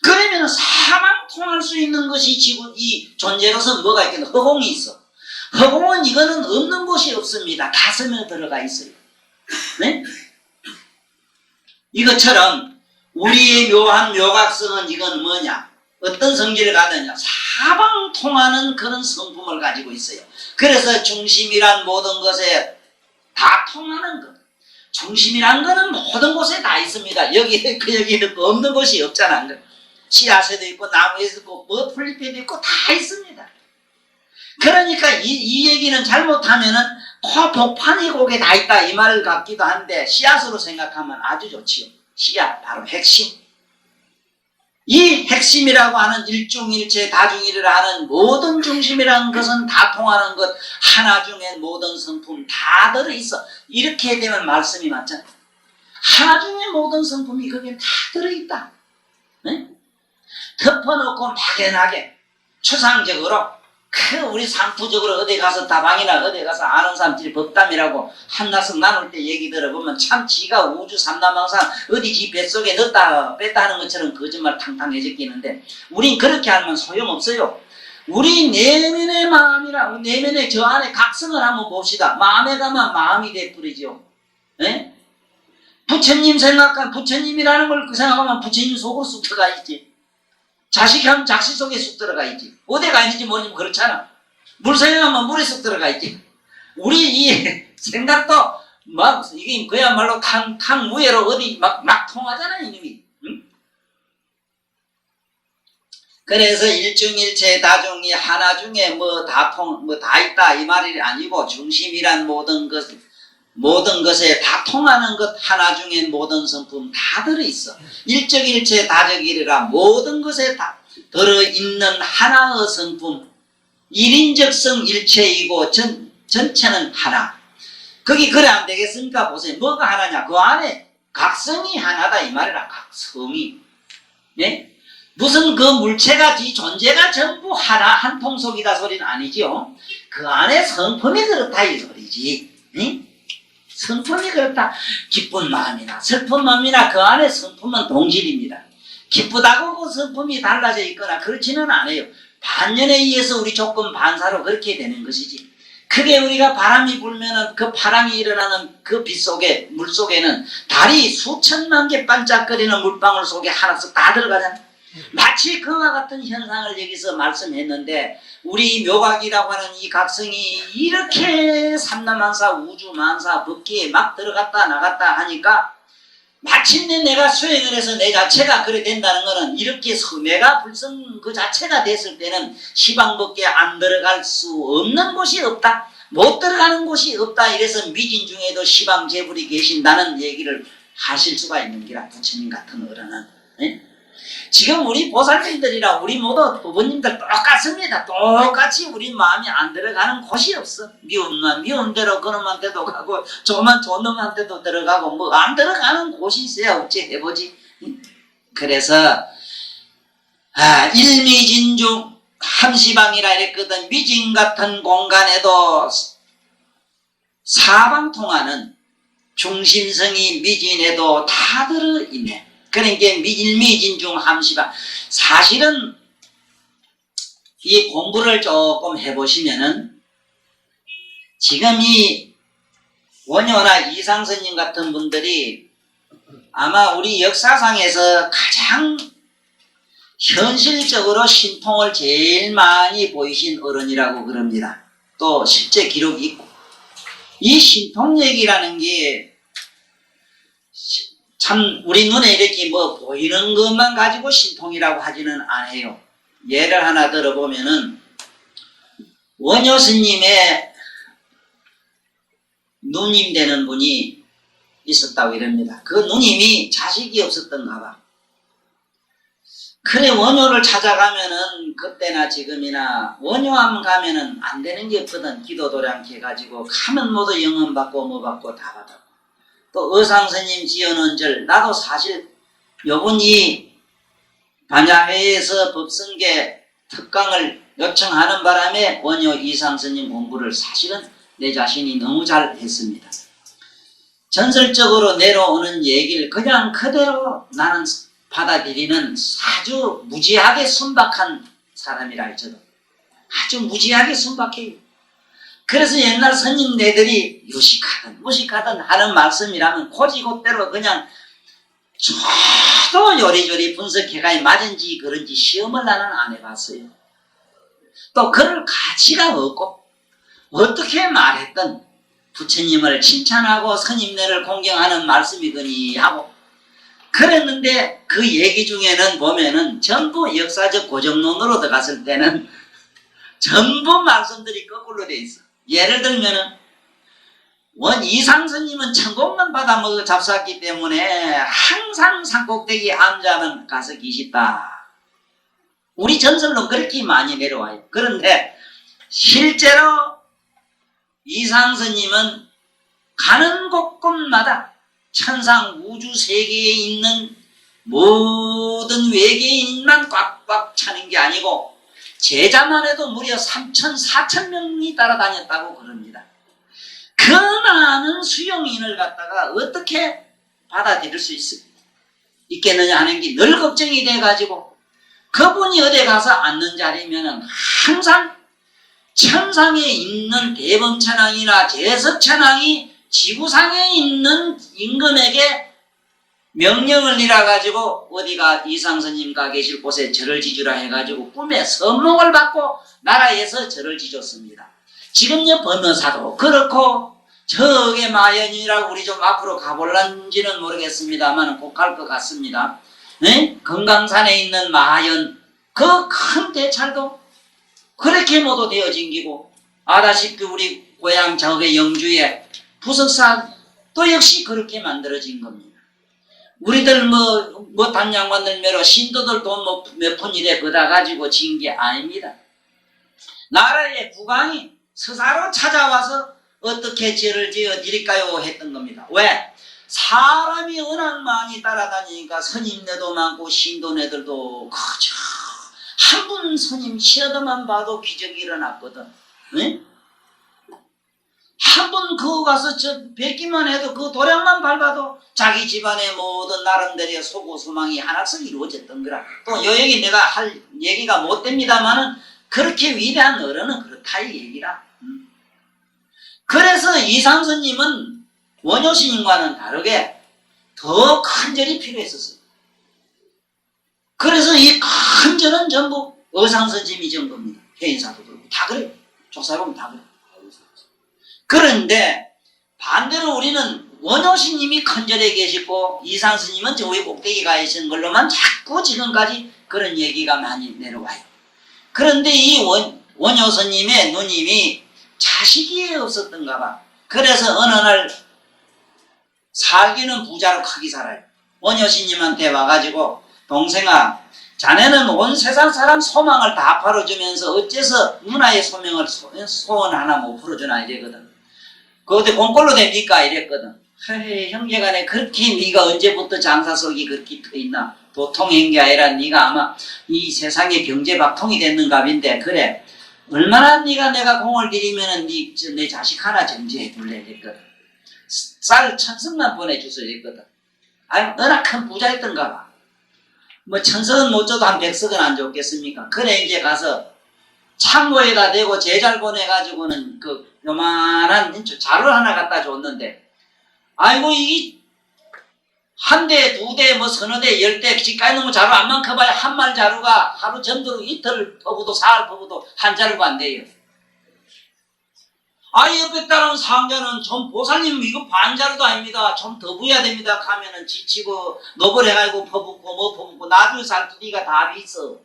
그러면 사방통할 수 있는 것이 지금 이 존재로서 뭐가 있겠나? 허공이 있어. 허공은 이거는 없는 곳이 없습니다. 다 스며 들어가 있어요. 네? 이것처럼 우리의 묘한 묘각성은 이건 뭐냐? 어떤 성질을 가느냐? 사방 통하는 그런 성품을 가지고 있어요. 그래서 중심이란 모든 것에 다 통하는 것. 중심이란 거는 모든 곳에 다 있습니다. 여기는 없는 곳이 없잖아. 씨앗에도 있고 나무에도 있고 뭐 풀잎에도 있고 다 있습니다. 그러니까 이 얘기는 잘못하면은 복판이 거기에 다 있다 이 말 같기도 한데 씨앗으로 생각하면 아주 좋지요. 씨앗 바로 핵심. 이 핵심이라고 하는 일중일체 다중일을 하는 모든 중심이라는 것은 다 통하는 것, 하나 중에 모든 성품 다 들어있어. 이렇게 되면 말씀이 맞잖아요. 하나 중에 모든 성품이 거기에 다 들어있다. 네? 덮어놓고 막연하게 추상적으로 우리 상투적으로 어디 가서 다방이나 어디 가서 아는 사람들이 법담이라고 한나석 나눌 때 얘기 들어보면 참 지가 우주 삼라망상 어디 지 뱃속에 넣었다 뺐다 하는 것처럼 거짓말 탕탕해졌기는데 우린 그렇게 하면 소용없어요. 우리 내면의 마음이라 내면의 저 안에 각성을 한번 봅시다. 마음에 가면 마음이 돼버리죠. 네? 부처님 생각한 부처님이라는 걸 생각하면 부처님 속으로 쑥 들어가 있지. 자식하면 자식 속에 쑥 들어가 있지. 어디가 있는지 모르면 그렇잖아. 물 생각하면 물에 쑥 들어가 있지. 우리 이 생각도 막 이게 그야말로 탕무예로 어디 막 통하잖아 이놈이. 응? 그래서 일중일체 다중이 하나 중에 뭐 다 있다 이 말이 아니고 중심이란 모든 것에 다 통하는 것 하나 중에 모든 성품 다 들어있어. 일적일체 다적일이라 모든 것에 다 들어있는 하나의 성품. 일인적성 일체이고 전체는 하나. 거기 그래 안 되겠습니까? 보세요. 뭐가 하나냐? 그 안에 각성이 하나다 이 말이라. 각성이. 네? 무슨 그 물체가 존재가 전부 하나 한 통속이다 소리는 아니지요. 그 안에 성품이 그렇다 이 소리지. 네? 성품이 그렇다. 기쁜 마음이나 슬픈 마음이나 그 안에 성품은 동질입니다. 기쁘다고 그 성품이 달라져 있거나 그렇지는 않아요. 반연에 의해서 우리 조건 반사로 그렇게 되는 것이지. 크게 우리가 바람이 불면은 그 바람이 일어나는 그 빛 속에 물 속에는 달이 수천만 개 반짝거리는 물방울 속에 하나씩 다 들어가잖아. 마치 그와 같은 현상을 여기서 말씀했는데 우리 묘각이라고 하는 이 각성이 이렇게 삼라만사 우주만사 법기에 막 들어갔다 나갔다 하니까 마침내 내가 수행을 해서 내 자체가 그래 된다는 것은 이렇게 내가 불성 그 자체가 됐을 때는 시방법기에 안 들어갈 수 없는 곳이 없다. 못 들어가는 곳이 없다. 이래서 미진 중에도 시방재불이 계신다는 얘기를 하실 수가 있는 기라 부처님 같은 어른은. 네? 지금 우리 보살님들이랑 우리 모두 부모님들 똑같습니다. 똑같이 우리 마음이 안 들어가는 곳이 없어. 미운 대로 그놈한테도 가고 조만 좋은 놈한테도 들어가고 뭐 안 들어가는 곳이 있어야 어찌 해보지. 그래서 일미진중 함시방이라 이랬거든. 미진 같은 공간에도 사방통하는 중심성이 미진에도 다 들어있네. 그러니까 일미진중 함시방. 사실은 이 공부를 조금 해보시면은 지금 이 원효나 이상스님 같은 분들이 아마 우리 역사상에서 가장 현실적으로 신통을 제일 많이 보이신 어른이라고 그럽니다. 또 실제 기록이 있고 이 신통 얘기라는 게 참 우리 눈에 이렇게 뭐 보이는 것만 가지고 신통이라고 하지는 않아요. 예를 하나 들어보면은 원효 스님의 누님 되는 분이 있었다고 이럽니다. 그 누님이 자식이 없었던가 봐. 그래 원효를 찾아가면은 그때나 지금이나 원효함 가면은 안 되는 게 없거든. 기도 도량케 해가지고 가면 모두 영원 받고 뭐 받고 다 받아. 또 의상스님 지어놓은 절 나도 사실 요번 이 반야회에서 법성계 특강을 요청하는 바람에 원효 이상스님 공부를 사실은 내 자신이 너무 잘 했습니다. 전설적으로 내려오는 얘기를 그냥 그대로 나는 받아들이는 아주 무지하게 순박한 사람이라 할지도 아주 무지하게 순박해요. 그래서 옛날 스님네들이 유식하든 무식하든 하는 말씀이라면 고지고대로 그냥 저도 요리조리 분석해가 맞은지 그런지 시험을 나는 안 해봤어요. 또 그럴 가치가 없고 어떻게 말했든 부처님을 칭찬하고 스님네를 공경하는 말씀이거니 하고 그랬는데 그 얘기 중에는 보면은 전부 역사적 고정론으로 들어갔을 때는 전부 말씀들이 거꾸로 돼 있어. 예를 들면은 원 이상스님은 천국만 받아먹어 잡수었기 때문에 항상 산꼭대기 암자는 가서 계시다. 우리 전설로 그렇게 많이 내려와요. 그런데 실제로 이상스님은 가는 곳곳마다 천상 우주 세계에 있는 모든 외계인만 꽉꽉 차는 게 아니고 제자만 해도 무려 3천, 4천 명이 따라다녔다고 그럽니다. 그 많은 수용인을 갖다가 어떻게 받아들일 수 있겠느냐 하는 게 늘 걱정이 돼가지고 그분이 어디 가서 앉는 자리면은 항상 천상에 있는 대범천왕이나 제석천왕이 지구상에 있는 임금에게 명령을 내려가지고 어디가 이상스님가 계실 곳에 절을 지주라 해가지고 꿈에 선몽을 받고 나라에서 절을 지줬습니다. 지금요 범여사도 그렇고 저게 마연이라고 우리 좀 앞으로 가볼란지는 모르겠습니다만 꼭 갈 것 같습니다. 네? 금강산에 있는 마연 그 큰 대찰도 그렇게 모두 되어진 기고 아다시피 우리 고향 저게 영주에 부석사 또 역시 그렇게 만들어진 겁니다. 우리들 뭐 단양반들 매로 신도들 돈 몇 푼이래 거다 가지고 진 게 아닙니다. 나라의 국왕이 스사로 찾아와서 어떻게 죄를 지어 드릴까요 했던 겁니다. 왜? 사람이 워낙 많이 따라다니니까 스님네도 많고 신도네들도 그저 한 분 스님 시어도만 봐도 기적이 일어났거든. 응? 한 번 그거 가서 저 뵙기만 해도 그 도량만 밟아도 자기 집안의 모든 나름대로의 소고 소망이 하나씩 이루어졌던 거라. 또 요 얘기 내가 할 얘기가 못 됩니다만은 그렇게 위대한 어른은 그렇다 이 얘기라. 그래서 이상스님은 원효스님과는 다르게 더 큰 절이 필요했었어요. 그래서 이 큰 절은 전부 어상스님이 전 겁니다. 해인사도 그렇고 다 그래요. 족사보면 다 그래요. 그런데 반대로 우리는 원효스님이 큰 절에 계시고 이상스님은 저 위에 꼭대기 가 계신 걸로만 자꾸 지금까지 그런 얘기가 많이 내려와요. 그런데 이 원효스님의 누님이 자식이 없었던가 봐. 그래서 어느 날 살기는 부자로 크게 살아요. 원효스님한테 와가지고 동생아 자네는 온 세상 사람 소망을 다 풀어주면서 어째서 누나의 소원 하나 못 풀어주나 이랬거든. 그 어디 공꼴로 됩니까 이랬거든. 헤이 형제간에 그렇게 네가 언제부터 장사 속이 그렇게 트있나. 도통한 게 아니라 네가 아마 이 세상에 경제박통이 됐는갑인데 그래 얼마나 네가 내가 공을 들이면은 내 자식 하나 정지해 줄래 이랬거든. 쌀 1000석만 보내주소 이랬거든. 아니 너나 큰 부자였던가 봐. 뭐 1000석은 못 줘도 한 100석은 안 줬겠습니까? 그래 이제 가서 창고에다 대고 제잘 보내가지고는 그 요만한 자루 하나 갖다 줬는데 아이고 이 한 대, 두 대, 뭐 서너 대, 10대 집까지 너무 자루 안만 커봐야 한 말 자루가 하루 전도로 이틀 퍼부도 사흘 퍼부도 한 자루가 안 돼요. 아 옆에 따른 상자는 좀 보살님 이거 반 자루도 아닙니다. 좀 더 부어야 됩니다. 가면은 지치고 노벌해가지고 퍼붓고 뭐 퍼붓고 나중에 살투리가 답이 있어.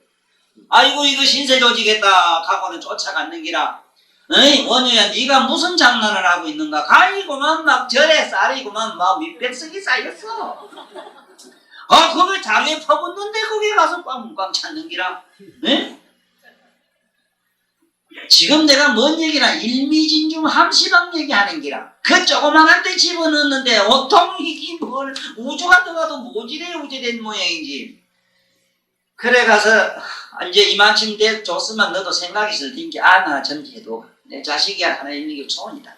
아이고 이거 신세 조지겠다 가고는 쫓아갔는 기라. 어이 원효야 네가 무슨 장난을 하고 있는가. 가이고만 막 절에 쌀이고만 막 몇백 석이 쌓였어. 아, 그걸 자루에 퍼붓는데 거기 가서 꽝꽝 찾는 기라. 네? 지금 내가 뭔 얘기나 일미진중 함시방 얘기하는 기라. 그 조그만한 데 집어넣는데 어통 이게 뭘 우주가 들어가도 모지래 우주된 모양이지. 그래 가서 이제 이만큼 돼 줬으면 너도 생각이 있을 텐데 나 전제도 내 자식이 하나 있는 게 소원이다.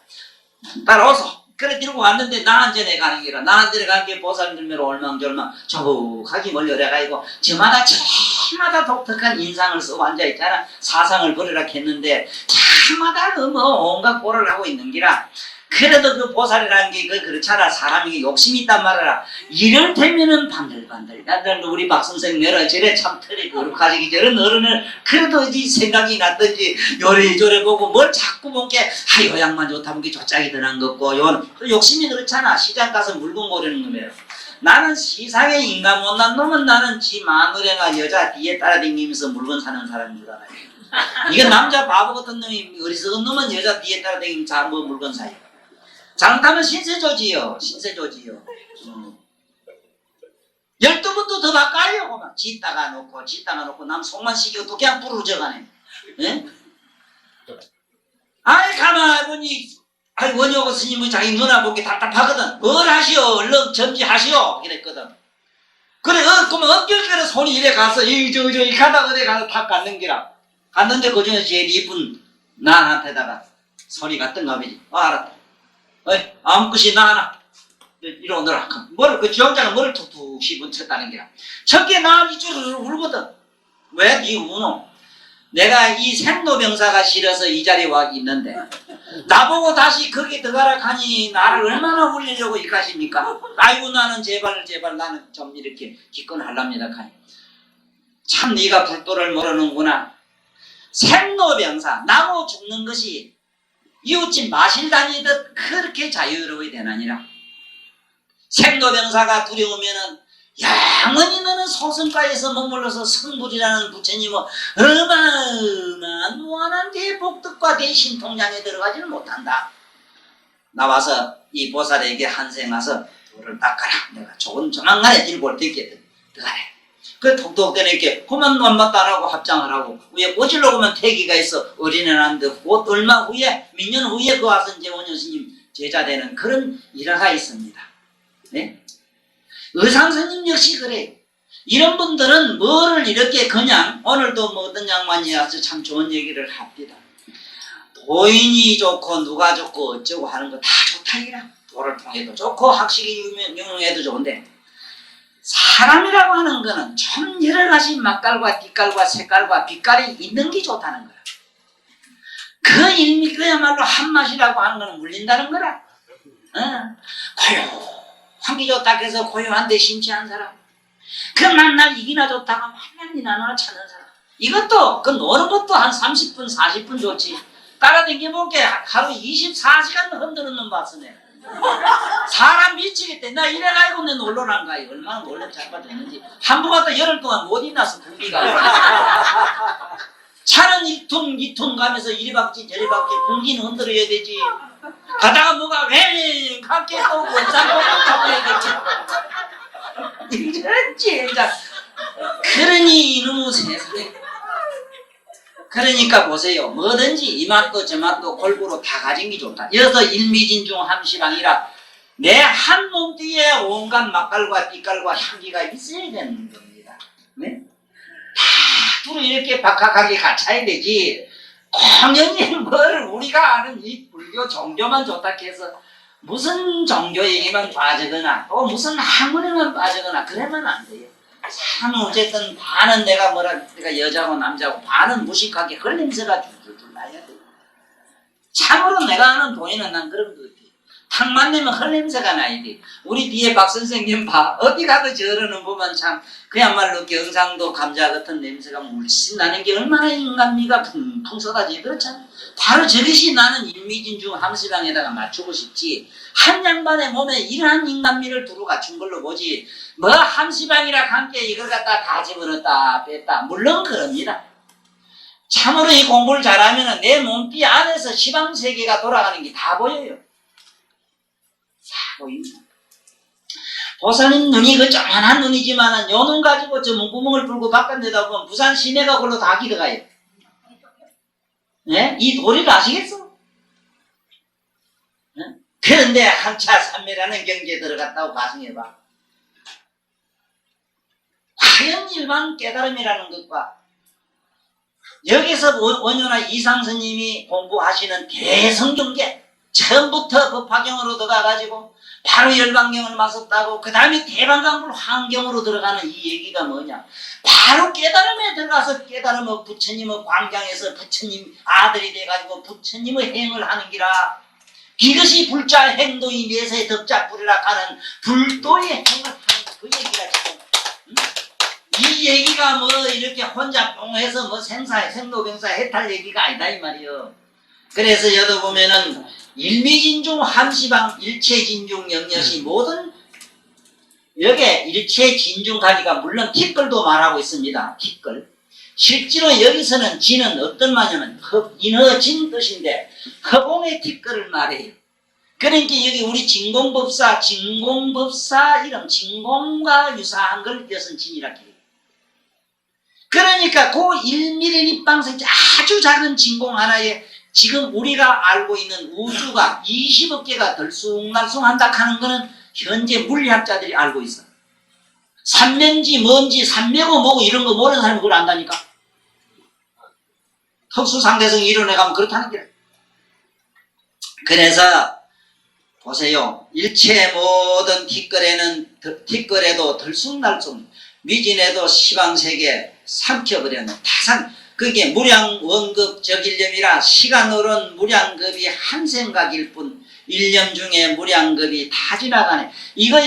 따라오소. 그래 들고 왔는데 나한테 가는 기라. 나한테 가는 게 보살들매로 얼망졸망 저북하게 멀려래가지고 저마다 독특한 인상을 쓰고 앉아있잖아. 사상을 버리라 했는데 저마다 뭐 온갖 꼴을 하고 있는 기라. 그래도 그 보살이라는 게 그렇잖아. 사람이 욕심이 있단 말이라. 이럴 때면은 반들반들. 우리 박 선생 내라 저래 참 털이 거룩하지. 저런 어른을 그래도 이 생각이 났든지 요래저래 보고 뭘 자꾸 본게 요양만 좋다 본게 조짝이 드는 것고 요 욕심이 그렇잖아. 시장 가서 물건 고르는 거면. 나는 시상에 인간 못난 놈은 나는 지 마누라가 여자 뒤에 따라다니면서 물건 사는 사람인 줄 알아요. 이건 남자 바보 같은 놈이 어리석은 놈은 여자 뒤에 따라다니면서 뭐 물건 사요. 잘못하면 신세조지요. 신세조지요. 12번도 더 바꿔요. 짓다가 놓고 남 속만 시키고 또 그냥 부르져가네. 예? 아이 가만히 보니 원효고 스님은 자기 누나 보기 답답하거든. 뭘 하시오. 얼른 점지하시오. 이랬거든. 그래 그러면 엉결결에 손이 이래 가서 이 가다가 어디 가서 탁 갔는 기라. 갔는데 그 중에 제일 이쁜 나한테다가 손이 갔던가 보지. 알았다. 어이, 아무 것이 나 하나. 이리 오너라. 그 지원자가 머리를 툭툭 씹어쳤다는 게야. 저게 나 이쪽으로 울거든. 왜? 니 우노? 내가 이 생로병사가 싫어서 이 자리에 와 있는데, 나보고 다시 거기 들어가라 하니 나를 얼마나 울리려고 이까십니까? 아이고, 나는 제발, 나는 좀 이렇게 기권하랍니다. 하니. 참, 네가 불도를 모르는구나. 생로병사, 나무 죽는 것이 이웃집 마실 다니듯 그렇게 자유로워야 되나니라. 생로병사가 두려우면은 영원히 너는 소승가에서 머물러서 성불이라는 부처님은 어마어마한 무한한 대복덕과 대신통량에 들어가지는 못한다. 나와서 이 보살에게 한생 와서 돌을 닦아라. 내가 조만간에 들고 올 테니까 들어가래. 그 톡톡대니까 그만 완맞다라고 합장을 하고 위에 꼬질러 보면 태기가 있어. 어린애한테 곧 얼마 후에 몇 년 후에 그 와서 이제 원효스님 제자 되는 그런 일화가 있습니다. 네? 의상스님 역시 그래. 이런 분들은 뭐를 이렇게 그냥 오늘도 뭐 어떤 양반이 와서 참 좋은 얘기를 합니다. 도인이 좋고 누가 좋고 어쩌고 하는 거 다 좋다 이라. 도를 통해도 좋고 학식이 유명해도 좋은데 사람이라고 하는 거는 참 여러 가지 맛깔과 빛깔과 색깔과 빛깔이 있는 게 좋다는 거야. 그 일미 그야말로 한맛이라고 하는 거는 물린다는 거라. 고요한 게 좋다 해서 고요한데 심취한 사람. 그 만날 이기나 좋다가 만날 니나나 찾는 사람. 이것도 그 노는 것도 한 30분 40분 좋지. 따라다니볼게 하루 24시간 흔드는 놈 봤어 내가. 사람 미치겠대. 나 이래가지고 내 놀러란 거야. 얼마나 놀래 잘 빠졌는지. 한 번 갔다 열흘 동안 못 있나서 분기가. 차는 2톤 가면서 이리 박지 저리 박지 공기는 흔들어야 되지. 가다가 뭐가 왜 함께 또 원상고 잡아야 되지. 이랬지. 그러니 이놈의 세상에. 그러니까 보세요. 뭐든지 이 맛도 저 맛도 골고루 다 가진 게 좋다. 여기서 일미진중 함시방이라 내 한 몸띠에 온갖 맛깔과 빛깔과 향기가 있어야 되는 겁니다. 네? 다 두루 이렇게 박학하게 갖춰야 되지. 공연히 뭘 우리가 아는 이 불교 종교만 좋다 해서 무슨 종교 얘기만 빠지거나 또 무슨 학문에만 빠지거나 그러면 안 돼요. 사람은 어쨌든 반은 내가 여자고 남자고 반은 무식하게 헐냄새가 줄줄 나야 돼. 참으로 내가 아는 도인은 난 그런 것 같아. 탁만 내면 헐냄새가 나야 돼. 우리 뒤에 박 선생님 봐. 어디 가도 저러는 보면 참 그야말로 경상도 감자 같은 냄새가 물씬 나는 게 얼마나 인간미가 풍풍 쏟아지. 그렇잖아. 바로 저것이 나는 일미진중 함시방에다가 맞추고 싶지. 한 양반의 몸에 이러한 인간미를 두루 갖춘 걸로 보지. 뭐 함시방이라 함께 이걸 갖다 다 집어넣었다 뺐다. 물론 그럽니다. 참으로 이 공부를 잘하면 내 몸띠 안에서 시방세계가 돌아가는 게 다 보여요. 다 보입니다. 보살님 눈이 그 조만한 눈이지만은 요 눈 가지고 저 문구멍을 뚫고 바깥 내다보면 부산 시내가 그걸로 다 기어가요. 예? 이 도리를 아시겠어? 예? 그런데 한차 삼매라는 경지에 들어갔다고 가정해봐. 과연 일반 깨달음이라는 것과 여기서 원효나 이상스님이 공부하시는 대성경계 처음부터 법화경으로 들어가가지고 바로 열반경을 마셨다고 그 다음에 대반강불 환경으로 들어가는 이 얘기가 뭐냐, 바로 깨달음에 들어가서 깨달음의 부처님의 광장에서 부처님 아들이 돼가지고 부처님의 행을 하는 기라. 이것이 불자 행도이 내세 덕자 불이라 하는 불도의 행을 하는 그 얘기라. 이 얘기가 뭐 이렇게 혼자 뽕해서 뭐 생로병사 해탈 얘기가 아니다 이 말이요. 그래서 여기 보면은 일미진중 함시방 일체진중 영여시 모든 여기에 일체진중하니까 물론 티끌도 말하고 있습니다. 티끌. 실제로 여기서는 진은 어떤 말이냐면 인허진 뜻인데 허공의 티끌을 말해요. 그러니까 여기 우리 진공법사 이름 진공과 유사한 걸 여선 진이라 해요. 그러니까 그 1mm 입방생 아주 작은 진공 하나에 지금 우리가 알고 있는 우주가 20억 개가 들쑥날쑥한다 하는 거는 현재 물리학자들이 알고 있어. 산면지 뭔지 산매고 뭐고 이런 거 모르는 사람이 그걸 안다니까. 특수상대성이 이뤄내가면 그렇다는 거야. 그래서 보세요. 일체 모든 티끌에도 들쑥날쑥 미진에도 시방세계 삼켜버렸는 타산. 그게 무량원급 적일념이라 시간으로는 무량급이 한 생각일 뿐 1년 중에 무량급이 다 지나가네. 이거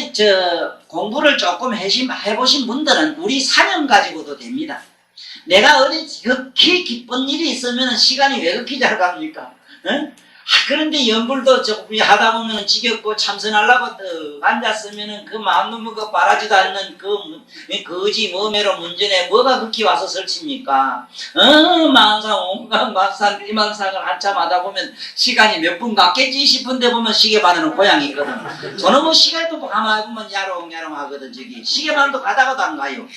공부를 조금 해보신 분들은 우리 사념 가지고도 됩니다. 내가 어디 극히 기쁜 일이 있으면 시간이 왜 그렇게 잘 갑니까? 응? 그런데 연불도 조금 하다 보면 지겹고 참선하려고 떡 앉았으면은 그 마음놈의 바라지도 않는 그 거지 몸매로 문전에 뭐가 그렇게 와서 설칩니까? 만상 온갖 만상 비만상을 한참 하다 보면 시간이 몇 분 갔겠지 싶은데 보면 시계반에는 고양이 있거든. 저는 뭐 시계도 가만히 보면 야롱야롱 하거든. 저기 시계반도 가다가도 안 가요.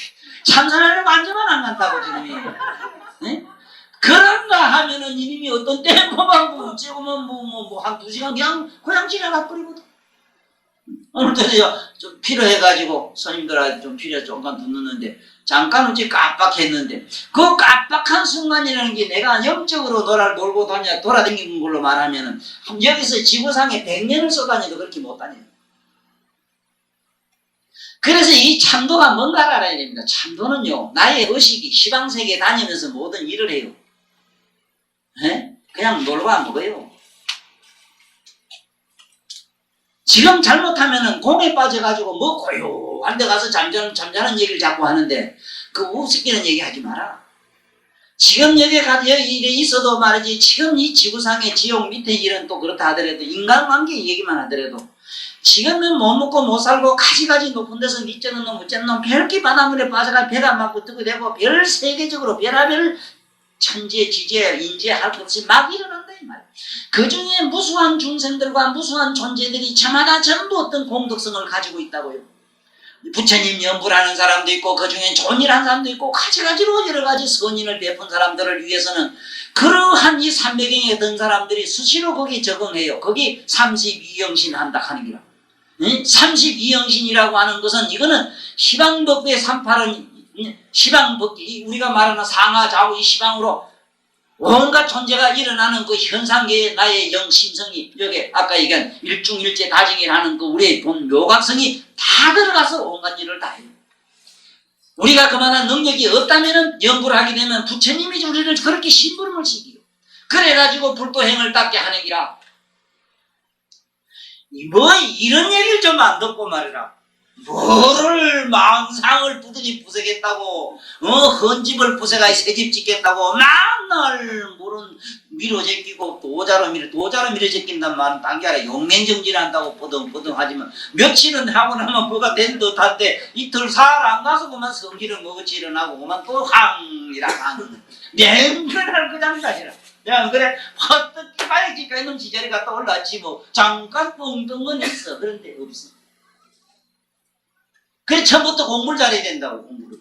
참선하려고 앉으면 안 간다고 지금이. 네? 그런가 하면은 이님이 어떤 때 보면 찍으면 한 2시간 그냥 지나가 버리거든. 오늘도 좀 필요해가지고 스님들한테 좀 필요해 잠깐 듣는데 잠깐 어찌 깜빡했는데 그 깜빡한 순간이라는 게 내가 영적으로 놀고 돌아다니는 걸로 말하면은 여기서 지구상에 100년을 쏘다녀도 그렇게 못 다녀요. 그래서 이 참도가 뭔가를 알아야 됩니다. 참도는요, 나의 의식이 시방세계에 다니면서 모든 일을 해요. 네? 그냥 놀고 안 먹어요. 지금 잘못하면은 공에 빠져가지고 뭐 고요한 데 가서 잠자는 얘기를 자꾸 하는데 그 우습게는 얘기하지 마라. 지금 여기에 일에 있어도 말이지 지금 이 지구상의 지옥 밑에 일은 또 그렇다 하더라도 인간관계 얘기만 하더라도 지금은 못 먹고 못 살고 가지가지 높은 데서 밑째는 놈 못째는 놈 별게 바닷물에 빠져가 배가 맞고 뜨고 되고 별 세계적으로 별하별 천재, 지재, 인재 할 것 없이 막 일어난다 이 말. 그 중에 무수한 중생들과 무수한 존재들이 저마다 전부 어떤 공덕성을 가지고 있다고요. 부처님 연불하는 사람도 있고 그 중에 존일한 사람도 있고 가지가지로 여러 가지 선인을 베푼 사람들을 위해서는 그러한 이 삼배경에 든 사람들이 수시로 거기 적응해요. 거기 32영신 한다 하는 기라. 32영신이라고 하는 것은 이거는 시방법의 38은 시방법기 우리가 말하는 상하 좌우 이 시방으로 온갖 존재가 일어나는 그 현상계의 나의 영심성이 여기 아까 얘기한 일중일제 다징이라는 그 우리의 본 묘각성이 다 들어가서 온갖 일을 다 해요. 우리가 그만한 능력이 없다면은 연구를 하게 되면 부처님이 우리를 그렇게 심부름을 시키요. 그래가지고 불도행을 닦게 하는 기라. 뭐 이런 얘기를 좀 안 듣고 말이라. 뭐를 망상을 부드니 부세겠다고 헌집을 부세가 새집 짓겠다고 맨날 물은 밀어 제끼고 도자로 밀어 제낀단 말은 단계아래 용맹정진한다고 버둥버둥하지만 며칠은 하고 나면 뭐가 된 듯한데 이틀 사흘 안 가서 그만 성질을 먹었지 일어나고 그만 또 항이라 하는 냉근할 그 장사시라. 야 그래 어떻게 봐야지 그놈 지자리 갔다 올랐지 뭐 잠깐 뻥뜬 건 있어. 그런데 없어. 처음부터 공부를 잘해야 된다고, 공부를.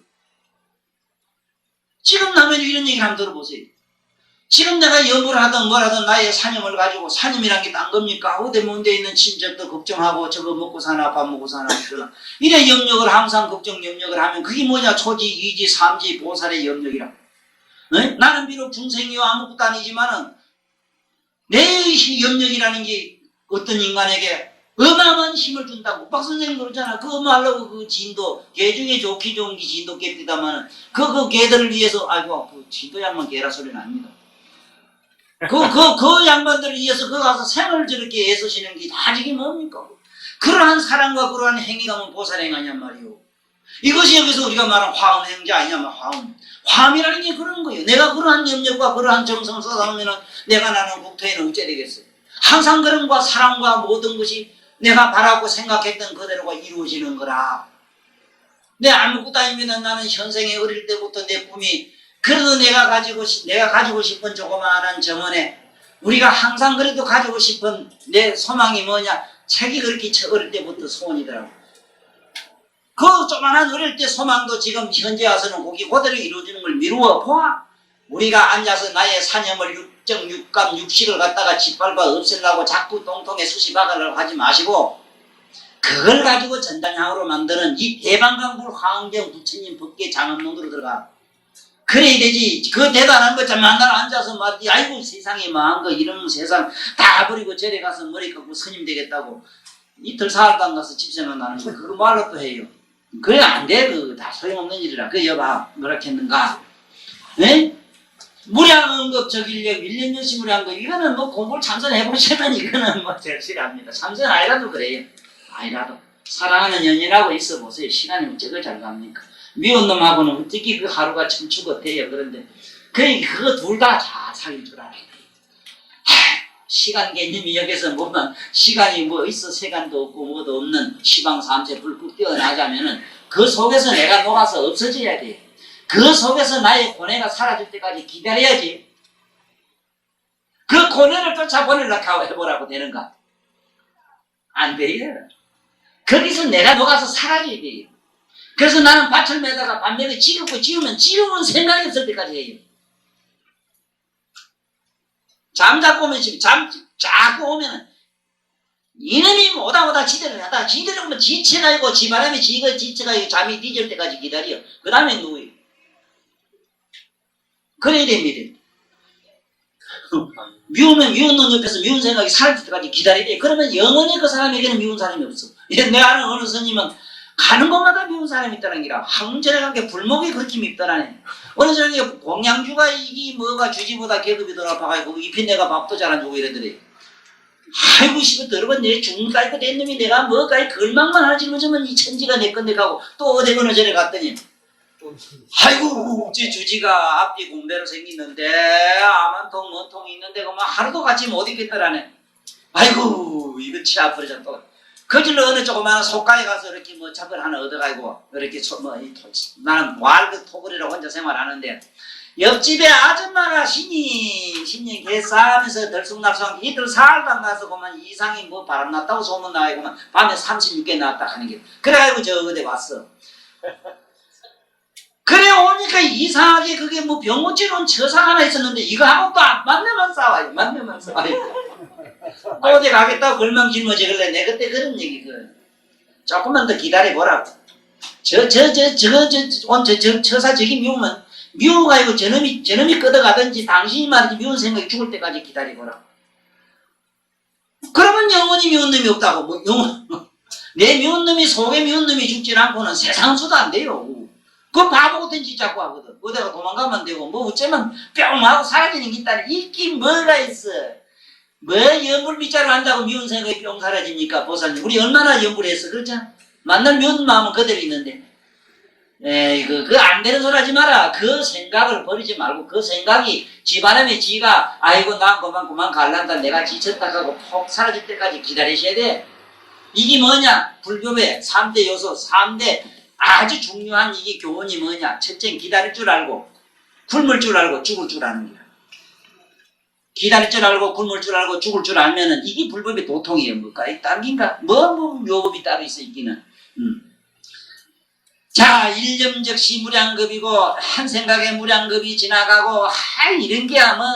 지금 남의 이런 얘기를 한번 들어보세요. 지금 내가 연구를 하든 뭐라든 나의 사념을 가지고, 사념이란 게 딴 겁니까? 어디 먼데 있는 친척도 걱정하고 저거 먹고 사나 밥 먹고 사나 그러나 이래 염려를 항상 걱정 염려를 하면 그게 뭐냐? 초지, 이지, 삼지, 보살의 염려이라. 네? 나는 비록 중생이요 아무것도 아니지만은 내 염려이라는 게 어떤 인간에게 어마어마한 힘을 준다고. 박 선생님 그러잖아. 그 말로 그 진도, 개 중에 좋기 좋은 게 진도 개입니다만은 그 개들을 위해서, 아이고, 그 진도 양반 개라 소리는 아닙니다. 그 양반들을 위해서 그 가서 생을 저렇게 애쓰시는 게 다 이게 뭡니까? 그러한 사랑과 그러한 행위가 뭐 보살행 아니냔 말이오. 이것이 여기서 우리가 말하는 화음행자 아니냐, 화음. 화음이라는 게 그런 거예요. 내가 그러한 염려과 그러한 정성을 쏟아놓으면 내가 나는 국토에는 어째 되겠어요? 항상 그런 과 사랑과 모든 것이 내가 바라고 생각했던 그대로가 이루어지는 거라. 내 아무것도 아니면 나는 현생에 어릴 때부터 내 꿈이, 그래도 내가 가지고 싶은 조그마한 정원에, 우리가 항상 그래도 가지고 싶은 내 소망이 뭐냐? 책이 그렇게 어릴 때부터 소원이더라고. 그 조그만한 어릴 때 소망도 지금 현재 와서는 거기 그대로 이루어지는 걸 미루어 보아. 우리가 앉아서 나의 사념을 육정, 육감, 육식을 갖다가 짓밟아 없애려고 자꾸 똥통에 수시 박으려고 하지 마시고, 그걸 가지고 전당향으로 만드는 이 대방강불 화엄경 부처님 법계 장엄론으로 들어가. 그래야 되지. 그 대단한 거 만날 앉아서 말이지. 아이고 세상에 망한 거 이런 세상 다 버리고 절에 가서 머리 깎고 스님 되겠다고 이틀 사흘도 안 가서 집생활 나는 거 그거 말로 또 해요. 그래 안 돼. 그 다 소용없는 일이라. 그 여봐 뭐라 했는가. 네? 무량언급 적일력 1년 여시 무량언급 이거는 뭐 공부를 참선해보시면 이거는 뭐 절실합니다. 참선 아니라도 그래요. 아니라도 사랑하는 연인하고 있어 보세요. 시간이 어쩌고 잘 갑니까? 미운 놈하고는 어떻게 그 하루가 춤추고 돼요. 그런데 그거 둘 다 잘 사귈 줄 알아야 돼요. 시간 개념이 여기서 보면 시간이 뭐 있어 세간도 없고 뭐도 없는 시방삼세 불불 뛰어나자면은 그 속에서 내가 녹아서 없어져야 돼요. 그 속에서 나의 고뇌가 사라질 때까지 기다려야지. 그 고뇌를 쫓아보내려고 해보라고 되는가? 안 돼요. 거기서 내가 녹아서 사라져야 돼요. 그래서 나는 밭을 매다가 밤새고 지우면 생각이 없을 때까지 해요. 잠자고 오면 자꾸 오면은 이놈이 오다 지대를 하다 지대를 오면 지쳐가지고 지바람에 지쳐가지고 잠이 뒤질 때까지 기다려. 그 다음에 누구예요? 그래야 됩니다. 미운 놈 옆에서 미운 생각이 사라질 때까지 기다려야 돼. 그러면 영원히 그 사람에게는 미운 사람이 없어. 내가 아는 어느 스님은 가는 곳마다 미운 사람이 있다는 기라. 항전에 간 게 불목이 그렇게 밉다라네. 어느 저녁에 공양주가 이게 뭐가 주지보다 계급이 더 높아가지고 잎이 내가 밥도 잘 안 주고 이러더래. 아이고 씨발 더러운 내 죽을까 이거 된 놈이 내가 뭐가 걸망만 하지 뭐지만 이 천지가 내 건데 가고 또 어디 어느 전에 갔더니 아이고 제 주지가 앞뒤 공대로 생기는데 아만통 뭔통이 있는데 그만 하루도 같이 못 있겠더라네. 아이고 이거 치 아프리자 또 거질러 어느 조그마한 속가에 가서 이렇게 뭐 잡을 하나 얻어가지고 이렇게 나는 왈그 토벌이라고 혼자 생활하는데 옆집에 아줌마가 신이 개 싸면서 들쑥날쑥한 게 이들 살도 안 가서 그만 이상이 뭐 바람 났다고 소문 나가고 그만 밤에 36개 나왔다 하는 게 그래가지고 저 어디 왔어. 그래 오니까 이상하게 그게 뭐 병고치는 처상 하나 있었는데 이거 하고 또 만나면 싸워요. 어디 가겠다고 걸망 짊어지 그래. 내 그때 그런 얘기 조금만 더 기다려보라고. 처사 저기 미우가지고 저놈이 끄덕가든지 당신이 말이지 미운 생각이 죽을 때까지 기다려보라고. 그러면 영원히 미운 놈이 없다고. 내 미운 놈이 속에 미운 놈이 죽지 않고는 세상 수도 안 돼요. 그 바보 같은 짓 자꾸 하거든. 어디가 도망가면 되고 뭐 어쩌면 뿅 하고 사라지는 게 있다니. 있긴 뭐가 있어. 뭐 염불 밑자로 한다고 미운 생각이 뿅 사라집니까? 보살님 우리 얼마나 염불 했어. 그렇잖아. 만날 미운 마음은 그대로 있는데 에이 그 안 되는 소리 하지 마라. 그 생각을 버리지 말고 그 생각이 집안에 지가 아이고 난 그만 갈란다 내가 지쳤다 하고 폭 사라질 때까지 기다리셔야 돼. 이게 뭐냐? 불교의 3대 요소 3대 아주 중요한 이게 교훈이 뭐냐? 첫째 기다릴 줄 알고 굶을 줄 알고 죽을 줄 아는 거야. 기다릴 줄 알고 굶을 줄 알고 죽을 줄 알면은 이게 불법의 도통이에요. 뭘까? 딴긴가? 뭐 묘법이 따로 있어 있기는. 자, 일념즉시 무량급이고 한 생각에 무량급이 지나가고 이런 게야 뭐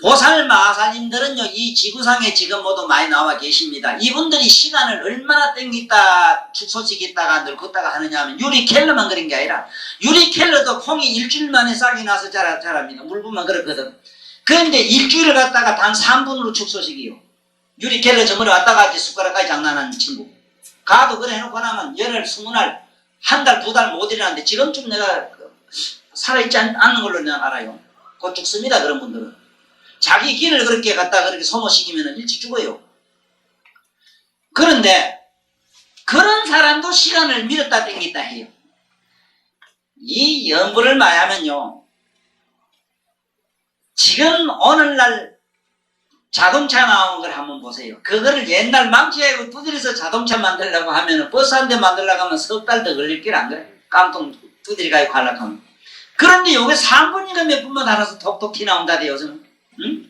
보살 마하사님들은요 이 지구상에 지금 모두 많이 나와 계십니다. 이분들이 시간을 얼마나 땡기다 축소시켰다가 늙었다가 하느냐 하면 유리 켈러만 그런 게 아니라 유리 켈러도 콩이 일주일 만에 싹이 나서 자랍니다. 물부만 그렇거든. 그런데 일주일을 갖다가 단 3분으로 축소시키요. 유리 켈러 저번에 왔다가 숟가락까지 장난하는 친구 가도 그래 해놓고 나면 열흘 20날 한 달 두 달 못 일어나는데 지금쯤 내가 살아있지 않는 걸로 내가 알아요. 곧 죽습니다. 그런 분들은 자기 길을 그렇게 갖다 그렇게 소모시키면 일찍 죽어요. 그런데 그런 사람도 시간을 밀었다 땡겼다 해요. 이 연불을 말하면요 지금 오늘날 자동차 나온 걸 한번 보세요. 그거를 옛날 망치하고 두드려서 자동차 만들려고 하면 버스 한 대 만들려고 하면 석 달 더 걸릴 길 안 그래? 깡통 두드려 가지고 가려고 하면. 그런데 요게 3분인가 몇 분만 달아서 톡톡 튀 나온다대요. 저는. 응?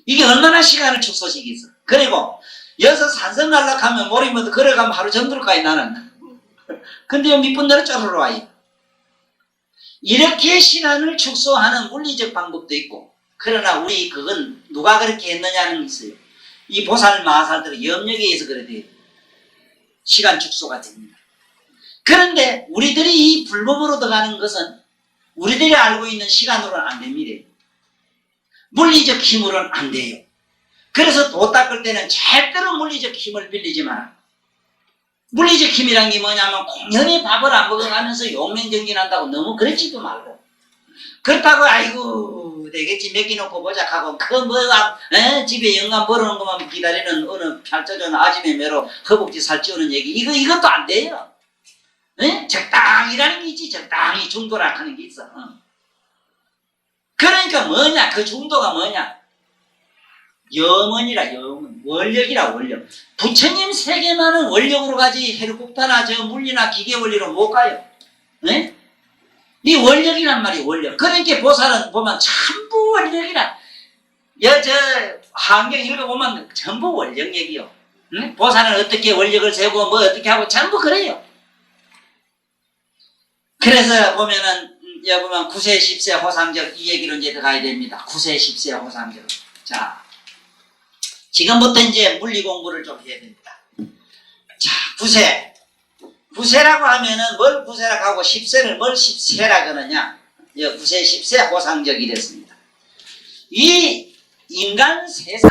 이게 얼마나 시간을 축소시키겠어. 그리고 여기서 산성 날락하면 모리면도 걸어가면 하루 정도까지 나는. 근데 요 밑분 내로 쪼르르 와요. 이렇게 시간을 축소하는 물리적 방법도 있고 그러나 우리 그건 누가 그렇게 했느냐는 게 있어요. 이 보살 마하살들의 염력에 의해서 그래 돼요. 시간 축소가 됩니다. 그런데 우리들이 이 불법으로 들어가는 것은 우리들이 알고 있는 시간으로는 안 됩니다. 물리적 힘으로는 안 돼요. 그래서 도 닦을 때는 절대로 물리적 힘을 빌리지 마라. 물리적 힘이란 게 뭐냐면 공연히 밥을 안 먹어가면서 용맹정진한다고 너무 그렇지도 말고 그렇다고 아이고 되겠지 몇 개 놓고 보자 하고 그 뭐가 집에 영감 벌어놓은 것만 기다리는 어느 팔자전 아줌의 매로 허벅지 살찌우는 얘기 이것도 안 돼요. 적당이라는 게 있지. 적당히 중도라 하는 게 있어. 그러니까 뭐냐 그 중도가 뭐냐 염원이라 염원 원력이라 원력. 부처님 세계만은 원력으로 가지 헬리콥터나 저 물리나 기계 원리로 못 가요. 이 원력이란 말이 원력. 그러니까 보살은 보면 전부 원력이라. 저 환경 읽어보면 전부 원력 얘기요. 보살은 어떻게 원력을 세고 뭐 어떻게 하고 전부 그래요. 그래서 보면은 여기 보면 9세 10세 호상적 이 얘기로 이제 들어가야 됩니다. 9세 10세 호상적. 자, 지금부터 이제 물리 공부를 좀 해야 됩니다. 자, 9세. 9세라고 하면은 뭘 9세라고 하고 10세를 뭘 10세라 그러냐? 9세 10세 호상적 이랬습니다. 이 인간 세상